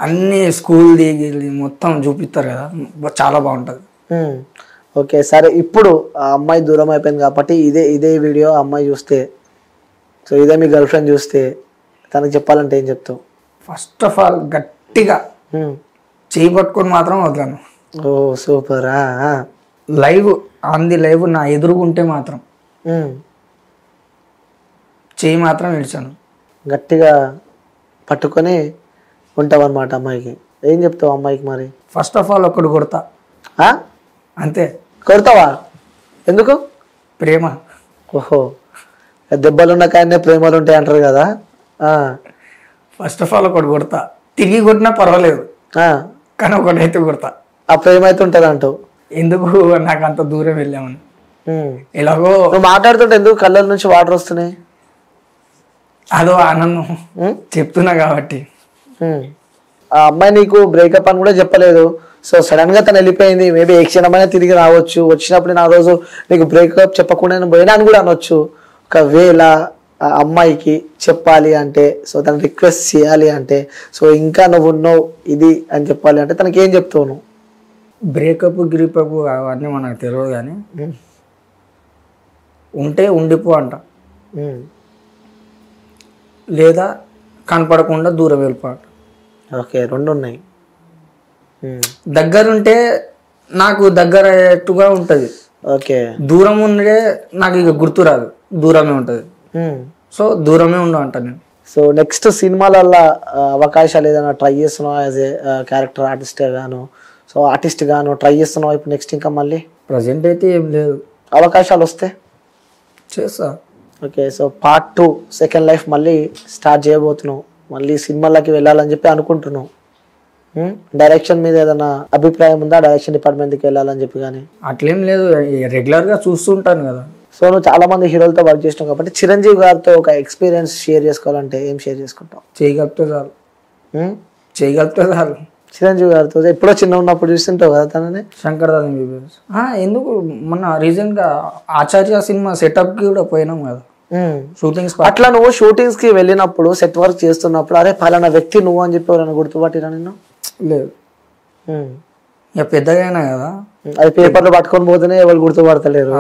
అన్ని స్కూల్ దిగి మొత్తం చూపిస్తారు కదా, చాలా బాగుంటది. ఓకే, సరే. ఇప్పుడు ఆ అమ్మాయి దూరం అయిపోయింది కాబట్టి ఇదే వీడియో ఆ అమ్మాయి చూస్తే, సో ఇదే మీ గర్ల్ ఫ్రెండ్ చూస్తే తనకు చెప్పాలంటే ఏం చెప్తావు? ఫస్ట్ ఆఫ్ ఆల్ గట్టిగా చేయి పట్టుకొని మాత్రం వదలను. ఓ సూపరా. లైవ్ లైవ్ నా ఎదురుగుంటే మాత్రం చేయి మాత్రం విడిచాను. గట్టిగా పట్టుకొని ఉంటావు అన్నమాట అమ్మాయికి. ఏం చెప్తావు అమ్మాయికి మరి? ఫస్ట్ ఆఫ్ ఆల్ ఒకటి కొడతా, అంతే. కొడతావా? ఎందుకు? ప్రేమ. ఓహో, దెబ్బలున్న కానీ ప్రేమలు ఉంటాయి అంటారు కదా. ఫస్ట్ ఆఫ్ ఆల్ ఒకటి కొడతా, తిరిగి కొట్టినా పర్వాలేదు, కానీ ఒకటి అయితే కొడతా. ఆ ప్రేమ అయితే ఉంటుంది అంటావు. ఎందుకు నాకు అంత దూరం వెళ్ళామని. ఎలాగో నువ్వు మాట్లాడుతుంటే ఎందుకు కళ్ళ నుంచి వాటర్ వస్తున్నాయి? అదో ఆనందం చెప్తున్నా కాబట్టి. ఆ అమ్మాయి నీకు బ్రేకప్ అని కూడా చెప్పలేదు, సో సడన్ గా తను వెళ్ళిపోయింది. మేబీ ఏ క్షణమైనా తిరిగి రావచ్చు, వచ్చినప్పుడు నా రోజు నీకు బ్రేకప్ చెప్పకుండా పోయినా అని కూడా అనొచ్చు. ఒకవేళ ఆ అమ్మాయికి చెప్పాలి అంటే, సో తను రిక్వెస్ట్ చేయాలి అంటే, సో ఇంకా నువ్వు ఉన్నావు ఇది అని చెప్పాలి అంటే తనకి ఏం చెప్తావు నువ్వు? బ్రేకప్ గ్రీపప్ అవన్నీ మనకు తెలియదు, కానీ ఉంటే ఉండిపో అంట, లేదా కనపడకుండా దూరం వెళ్ళిపో. ఓకే, 2 ఉన్నాయి. దగ్గరుంటే నాకు దగ్గరట్టుగా ఉంటుంది. ఓకే, దూరం ఉండే నాకు ఇక గుర్తు రాదు, దూరమే ఉంటుంది. సో దూరమే ఉండు అంట నేను. సో నెక్స్ట్ సినిమాలల్లో అవకాశాలు ఏదైనా ట్రై చేస్తున్నావు? యాజ్ ఏ క్యారెక్టర్ ఆర్టిస్ట్ గాను, సో ఆర్టిస్ట్ గాను ట్రై చేస్తున్నావు ఇప్పుడు నెక్స్ట్? ఇంకా మళ్ళీ ప్రజెంట్ అయితే ఏం లేదు. అవకాశాలు వస్తే చేస్తా. Okay, so part 2 second life మళ్ళీ స్టార్ట్ చేయబోతున్నావు, మళ్ళీ సినిమాలకి వెళ్ళాలని చెప్పి అనుకుంటున్నావు. డైరెక్షన్ మీద ఏదైనా అభిప్రాయం ఉందా? డైరెక్షన్ డిపార్ట్మెంట్కి వెళ్ళాలని చెప్పి? కానీ అట్లేం లేదు, రెగ్యులర్గా చూస్తుంటాను కదా. సో నువ్వు చాలా మంది హీరోలతో వర్క్ చేసినావు కాబట్టి చిరంజీవి గారితో ఒక ఎక్స్పీరియన్స్ షేర్ చేసుకోవాలంటే ఏం షేర్ చేసుకుంటావు? చేయగలిపితే చాలు. చేయగలిపితే చాలు. చిరంజీవి గారితో ఎప్పుడో చిన్న ఉన్నప్పుడు చూస్తుంటావు కదా తనని. శంకర్ దాదా ఎంబీబీఎస్ ఎందుకు మొన్న రీసెంట్ గా ఆచార్య సినిమా సెటప్ కి కూడా పోయినాం కదా షూటింగ్స్. అట్లా నువ్వు షూటింగ్స్ కి వెళ్ళినప్పుడు సెట్ వర్క్ చేస్తున్నప్పుడు అరే పలానా వ్యక్తి నువ్వు అని చెప్పి ఎవరైనా గుర్తుపట్టిరా నిన్ను? లేదు, ఇక పెద్దగా అయినా కదా, అది పేపర్లు పట్టుకొని పోతేనే ఎవరు గుర్తుపడతలేరు.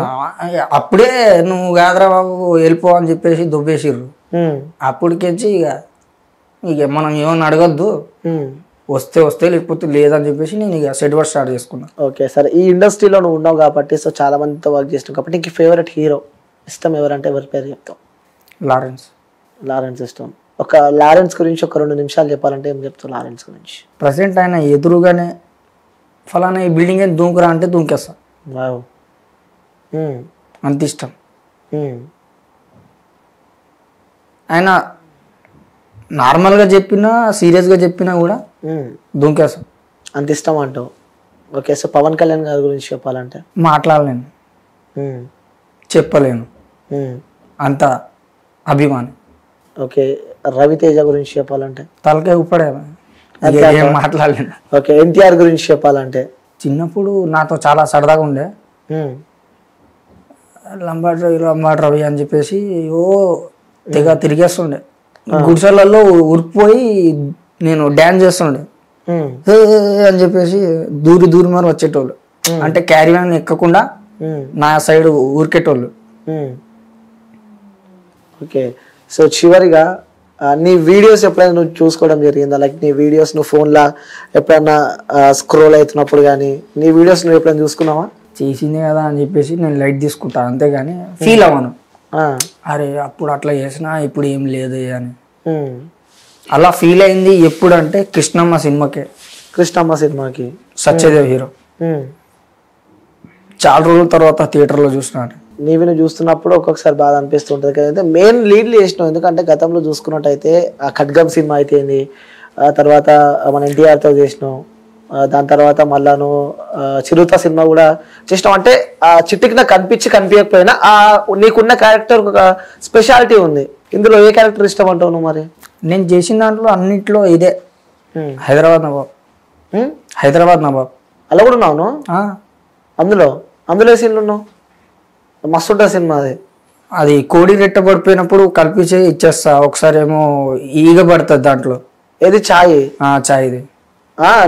అప్పుడే నువ్వు కాదరా బాబు వెళ్ళిపో అని చెప్పేసి దుబ్బేసిర్రు. అప్పటికెచ్చి ఇక మనం ఏమన్నా అడగద్దు, వస్తే వస్తే లేకపోతే లేదని చెప్పేసి నేను ఇక సెట్ వర్క్ స్టార్ట్ చేసుకున్నా. ఓకే, సరే. ఈ ఇండస్ట్రీలో నువ్వు ఉన్నావు కాబట్టి, సో చాలా మందితో వర్క్ చేసినావు కాబట్టి నీకు ఫేవరెట్ హీరో ఇష్టం ఎవరంటే ఎవరి పేరు చెప్తావు? లారెన్స్ ఇష్టం. ఒక లారెన్స్ గురించి ఒక 2 నిమిషాలు చెప్పాలంటే ఏం చెప్తావు లారెన్స్ గురించి? ప్రజెంట్ ఆయన ఎదురుగానే ఫలానా ఈ బిల్డింగ్ ఏం దూకురా అంటే దూకేస్తా. అంత ఇష్టం. ఆయన నార్మల్గా చెప్పినా సీరియస్గా చెప్పినా కూడా దూకేస్తా. అంత ఇష్టం అంటావు. ఓకే, సో పవన్ కళ్యాణ్ గారి గురించి చెప్పాలంటే? మాట్లాడలేను, చెప్పలేను. అంత అభిమాని. ఓకే, రవితేజ గురించి చెప్పాలంటే తలకే ఉప్పడే ఏం మాట్లాడలేను. ఓకే, ఎన్టీఆర్ గురించి చెప్పాలంటే చిన్నప్పుడు నాతో చాలా సరదాగా ఉండే. లంబాడ్ రవి అని చెప్పేసి ఓ తెగ తిరిగేస్తుండే. గుడిసెలలో ఉరికిపోయి నేను డ్యాన్స్ చేస్తుండే అని చెప్పేసి దూరి మరి వచ్చేటోళ్ళు. అంటే క్యారీ వ్యాన్ ఎక్కకుండా నా సైడ్ ఊరికేటోళ్ళు. ఓకే, సో చివరిగా నీ వీడియోస్ ఎప్పుడైనా నువ్వు చూసుకోవడం జరిగిందా? లైక్ నీ వీడియోస్ నువ్వు ఫోన్లో ఎప్పుడైనా స్క్రోల్ అవుతున్నప్పుడు కానీ నీ వీడియోస్ నువ్వు ఎప్పుడైనా చూసుకున్నావా? చేసిందే కదా అని చెప్పేసి నేను లైట్ తీసుకుంటా, అంతేగాని ఫీల్ అవ్వను. అరే అప్పుడు అట్లా చేసినా ఇప్పుడు ఏం లేదు అని. అలా ఫీల్ అయింది ఎప్పుడు అంటే కృష్ణమ్మ సినిమాకి సత్యదేవ్ హీరో. చాలా రోజుల తర్వాత థియేటర్లో చూసినాను. నీవిని చూస్తున్నప్పుడు ఒక్కొక్కసారి బాధ అనిపిస్తుంటుంది కదా. మెయిన్ లీడ్లు చేసినావు, ఎందుకంటే గతంలో చూసుకున్నట్టయితే ఆ ఖడ్గం సినిమా అయితేంది, తర్వాత మన ఎన్టీఆర్తో చేసినావు, దాని తర్వాత మళ్ళా నువ్వు చిరుత సినిమా కూడా చేసినావు. అంటే ఆ చిట్టికి నాకు కనిపించకపోయినా ఆ నీకున్న క్యారెక్టర్ ఒక స్పెషాలిటీ ఉంది. ఇందులో ఏ క్యారెక్టర్ ఇష్టం అంటావు నువ్వు? మరి నేను చేసిన దాంట్లో అన్నిట్లో ఇదే హైదరాబాద్ నవాబ్. అలా కూడా ఉన్నావు అందులో ఏ సీన్లు ఉన్నావు? మస్తు ఉంటుంది సినిమా అది కోడి రెట్టబడిపోయినప్పుడు కలిపించే ఇచ్చేస్తా. ఒకసారి ఏమో ఈగ పడుతుంది దాంట్లో. ఏది చాయ్ ఇది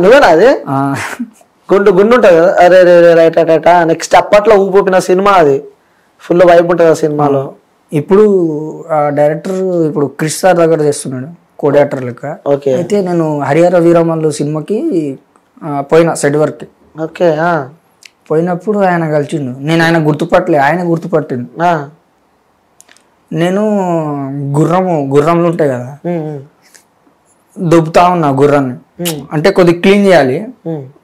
నువ్వేనా? అది గుండు ఉంటుంది కదా. అరే రైట్ రైట్. నెక్స్ట్ అప్పట్లో ఊపిన సినిమా అది, ఫుల్ వైబ్ ఉంటుంది ఆ సినిమాలో. ఇప్పుడు డైరెక్టర్ ఇప్పుడు క్రిష్ సార్ దగ్గర చేస్తున్నాడు కోడి యాక్టర్ లెక్క. అయితే నేను హరిహర వీరమల్లు సినిమాకి పోయినా సెట్ వర్క్. ఓకే, పోయినప్పుడు ఆయన కలిసిండు. నేను ఆయన గుర్తుపట్టలే, ఆయన గుర్తుపట్టిండు. నేను గుర్రంలు ఉంటాయి కదా, దొబ్బుతా ఉన్నా గుర్రాన్ని. అంటే కొద్దిగా క్లీన్ చేయాలి,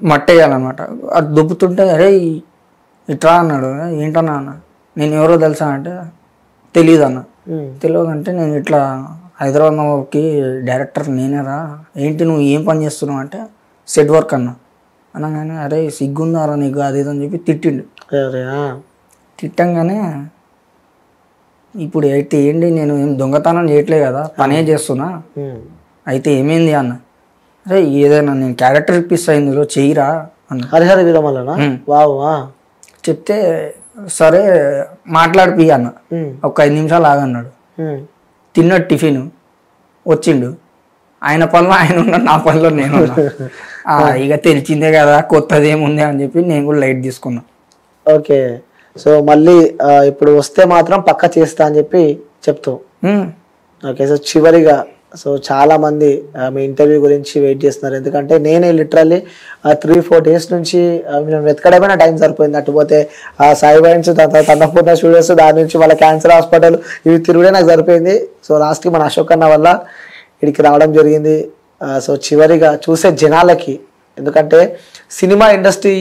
మట్టి వేయాలన్నమాట. అది దొబ్బుతుంటే అరే ఇట్రా అన్నాడు. ఏంటన్నా అన్న, నేను ఎవరో తెలుసా అంటే తెలియదు అన్న. తెలియదంటే నేను ఇట్లా హైదరాబాద్కి డైరెక్టర్ నేనేరా, ఏంటి నువ్వు ఏం పని చేస్తున్నావు అంటే సెట్ వర్క్ అన్నా. అనగానే అరే సిగ్గుందారా నీకు అది అని చెప్పి తిట్టిండు. తిట్టంగానే ఇప్పుడు అయితే ఏంటి, నేను ఏం దొంగతనం చేయట్లే కదా, పనే చేస్తున్నా, అయితే ఏమైంది అన్న. అరే ఏదైనా నేను క్యారెక్టర్ ఇప్పిస్తా ఇందులో చెయ్యిరా అన్న. హరిహర వీరమల్లు చెప్తే సరే మాట్లాడిపి అన్న. ఒక 5 నిమిషాలు ఆగన్నాడు. తిన్నాడు టిఫిన్, వచ్చిండు. ఆయన పనిలో ఆయన ఉన్నాడు, నా పనిలో నేను ఉన్నా. ఇక తెలిసిందే కదా కొత్తది ఏముంది అని చెప్పి నేను కూడా లైట్ తీసుకున్నా. ఓకే, సో మళ్ళీ ఇప్పుడు వస్తే మాత్రం పక్క చేస్తా అని చెప్పి చెప్తావు. ఓకే, సో చివరిగా సో చాలా మంది మీ ఇంటర్వ్యూ గురించి వెయిట్ చేస్తున్నారు. ఎందుకంటే నేనే లిటరల్లీ 3-4 days నుంచి నేను వెతకడమే నా టైం సరిపోయింది. అటుపోతే సాయి వైన్స్, అన్నపూర్ణ స్టూడియోస్, దాని నుంచి వాళ్ళ క్యాన్సర్ హాస్పిటల్, ఇవి తిరుగుడే నాకు సరిపోయింది. సో లాస్ట్కి మన అశోక్ అన్న వల్ల ఇక్కడికి రావడం జరిగింది. సో చివరిగా చూసే జనాలకి, ఎందుకంటే సినిమా ఇండస్ట్రీ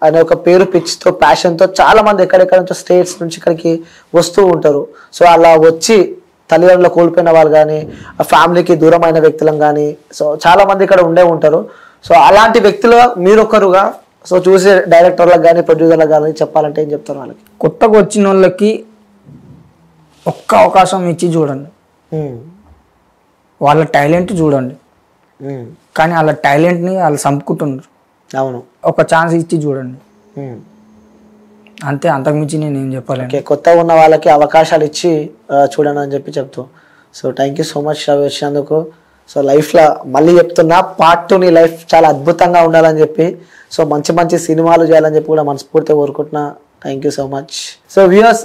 అనే ఒక పేరు పిచ్చితో ప్యాషన్తో చాలామంది ఎక్కడెక్కడ నుంచో స్టేట్స్ నుంచి ఇక్కడికి వస్తూ ఉంటారు. సో అలా వచ్చి తల్లిదండ్రులు కోల్పోయిన వాళ్ళు కానీ, ఆ ఫ్యామిలీకి దూరమైన వ్యక్తులను కానీ, సో చాలామంది ఇక్కడ ఉండే ఉంటారు. సో అలాంటి వ్యక్తులు మీరొకరుగా సో చూసే డైరెక్టర్లకు కానీ ప్రొడ్యూసర్లకు కానీ చెప్పాలంటే ఏం చెప్తారు వాళ్ళకి? కొత్తగా వచ్చిన వాళ్ళకి ఒక్క అవకాశం ఇచ్చి చూడండి, వాళ్ళ టాలెంట్ చూడండి. కానీ వాళ్ళ టాలెంట్ని వాళ్ళు చంపుకుంటున్నారు. అవును, ఒక ఛాన్స్ ఇచ్చి చూడండి అంతే, అంతకుమించి నేను ఏం చెప్పాలి. కొత్తగా ఉన్న వాళ్ళకి అవకాశాలు ఇచ్చి చూడండి అని చెప్పి చెప్తూ. So thank you so much Ravi వచ్చినందుకు. సో లైఫ్లో మళ్ళీ చెప్తున్నా, పార్ట్ 2 నీ లైఫ్ చాలా అద్భుతంగా ఉండాలని చెప్పి, సో మంచి మంచి సినిమాలు చేయాలని చెప్పి కూడా మనస్ఫూర్తిగా కోరుకుంటున్నా. Thank you so much. So viewers,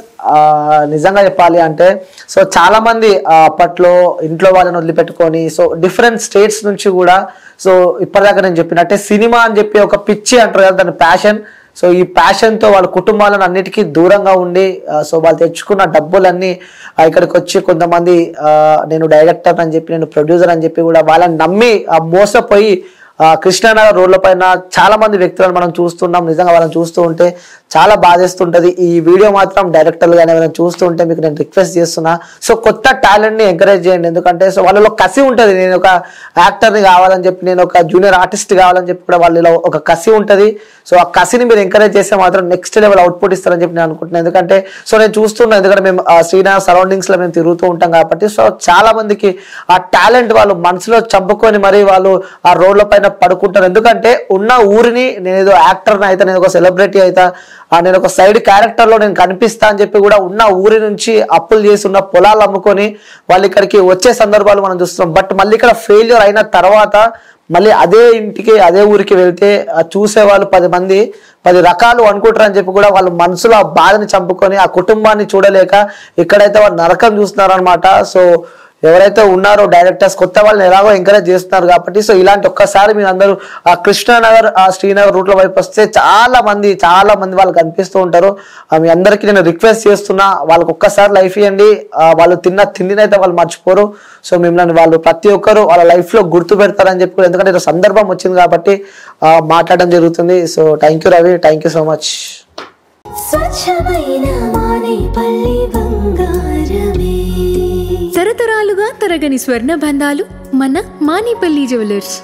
నిజంగా చెప్పాలి అంటే సో చాలామంది అప్పట్లో ఇంట్లో వాళ్ళని వదిలిపెట్టుకొని సో డిఫరెంట్ స్టేట్స్ నుంచి కూడా, సో ఇప్పటిదాకా నేను చెప్పినట్టే సినిమా అని చెప్పి ఒక పిచ్చి అంటారు కదా, దాని ప్యాషన్. సో ఈ ప్యాషన్తో వాళ్ళ కుటుంబాలను అన్నిటికీ దూరంగా ఉండి సో వాళ్ళు తెచ్చుకున్న డబ్బులన్నీ ఇక్కడికి వచ్చి కొంతమంది నేను డైరెక్టర్ అని చెప్పి, నేను ప్రొడ్యూసర్ అని చెప్పి కూడా వాళ్ళని నమ్మి మోసపోయి కృష్ణానగర్ రోడ్ల పైన చాలా మంది వ్యక్తులను మనం చూస్తున్నాం. నిజంగా వాళ్ళని చూస్తూ ఉంటే చాలా బాధేస్తుంటది. ఈ వీడియో మాత్రం డైరెక్టర్లు కానీ ఎవరైనా చూస్తూ ఉంటే మీకు నేను రిక్వెస్ట్ చేస్తున్నా, సో కొత్త టాలెంట్ ని ఎంకరేజ్ చేయండి. ఎందుకంటే సో వాళ్ళలో కసి ఉంటుంది. నేను ఒక యాక్టర్ని కావాలని చెప్పి, నేను ఒక జూనియర్ ఆర్టిస్ట్ కావాలని చెప్పి కూడా వాళ్ళలో ఒక కసి ఉంటుంది. సో ఆ కసిని మీరు ఎంకరేజ్ చేస్తే మాత్రం నెక్స్ట్ లెవెల్ అవుట్పుట్ ఇస్తారని చెప్పి నేను అనుకుంటున్నాను. ఎందుకంటే సో నేను చూస్తున్నాను, ఎందుకంటే మేము శ్రీనగర్ సరౌండింగ్స్ లో మేము తిరుగుతూ ఉంటాం కాబట్టి సో చాలా మందికి ఆ టాలెంట్ వాళ్ళు మనసులో చంపుకొని మరి వాళ్ళు ఆ రోడ్ల పైన పడుకుంటారు. ఎందుకంటే ఉన్న ఊరిని నేను ఏదో యాక్టర్ని అయితే, నేను ఒక సెలబ్రిటీ అయితే, నేను ఒక సైడ్ క్యారెక్టర్ లో నేను కనిపిస్తా అని చెప్పి కూడా ఉన్న ఊరి నుంచి అప్పులు చేసి ఉన్న పొలాలు అమ్ముకొని వాళ్ళు ఇక్కడికి వచ్చే సందర్భాలు మనం చూస్తున్నాం. బట్ మళ్ళీ ఇక్కడ ఫెయిల్యూర్ అయిన తర్వాత మళ్ళీ అదే ఇంటికి అదే ఊరికి వెళ్తే చూసే వాళ్ళు 10 మంది 10 రకాలు అనుకుంటారు అని చెప్పి కూడా వాళ్ళు మనసులో ఆ బాధని చంపుకొని ఆ కుటుంబాన్ని చూడలేక ఇక్కడైతే వాళ్ళు నరకం చూస్తున్నారు అనమాట. సో ఎవరైతే ఉన్నారో డైరెక్టర్స్ కొత్త వాళ్ళని ఎలాగో ఎంకరేజ్ చేస్తున్నారు కాబట్టి సో ఇలాంటి ఒక్కసారి మీరు అందరూ ఆ కృష్ణానగర్ ఆ శ్రీనగర్ రూట్ల వైపు వస్తే చాలా మంది వాళ్ళు కనిపిస్తూ ఉంటారు. మీ అందరికీ నేను రిక్వెస్ట్ చేస్తున్నా, వాళ్ళకి ఒక్కసారి లైఫ్ ఇవ్వండి. వాళ్ళు తిన్న తిండినైతే వాళ్ళు మర్చిపోరు. సో మిమ్మల్ని వాళ్ళు ప్రతి ఒక్కరు వాళ్ళ లైఫ్ లో గుర్తు పెడతారని చెప్పి, ఎందుకంటే ఇది సందర్భం వచ్చింది కాబట్టి మాట్లాడడం జరుగుతుంది. So thank you Ravi, thank you so much. తరతరాలుగా తరగని స్వర్ణ బంధాలు మన మానేపల్లి జ్యువెలర్స్.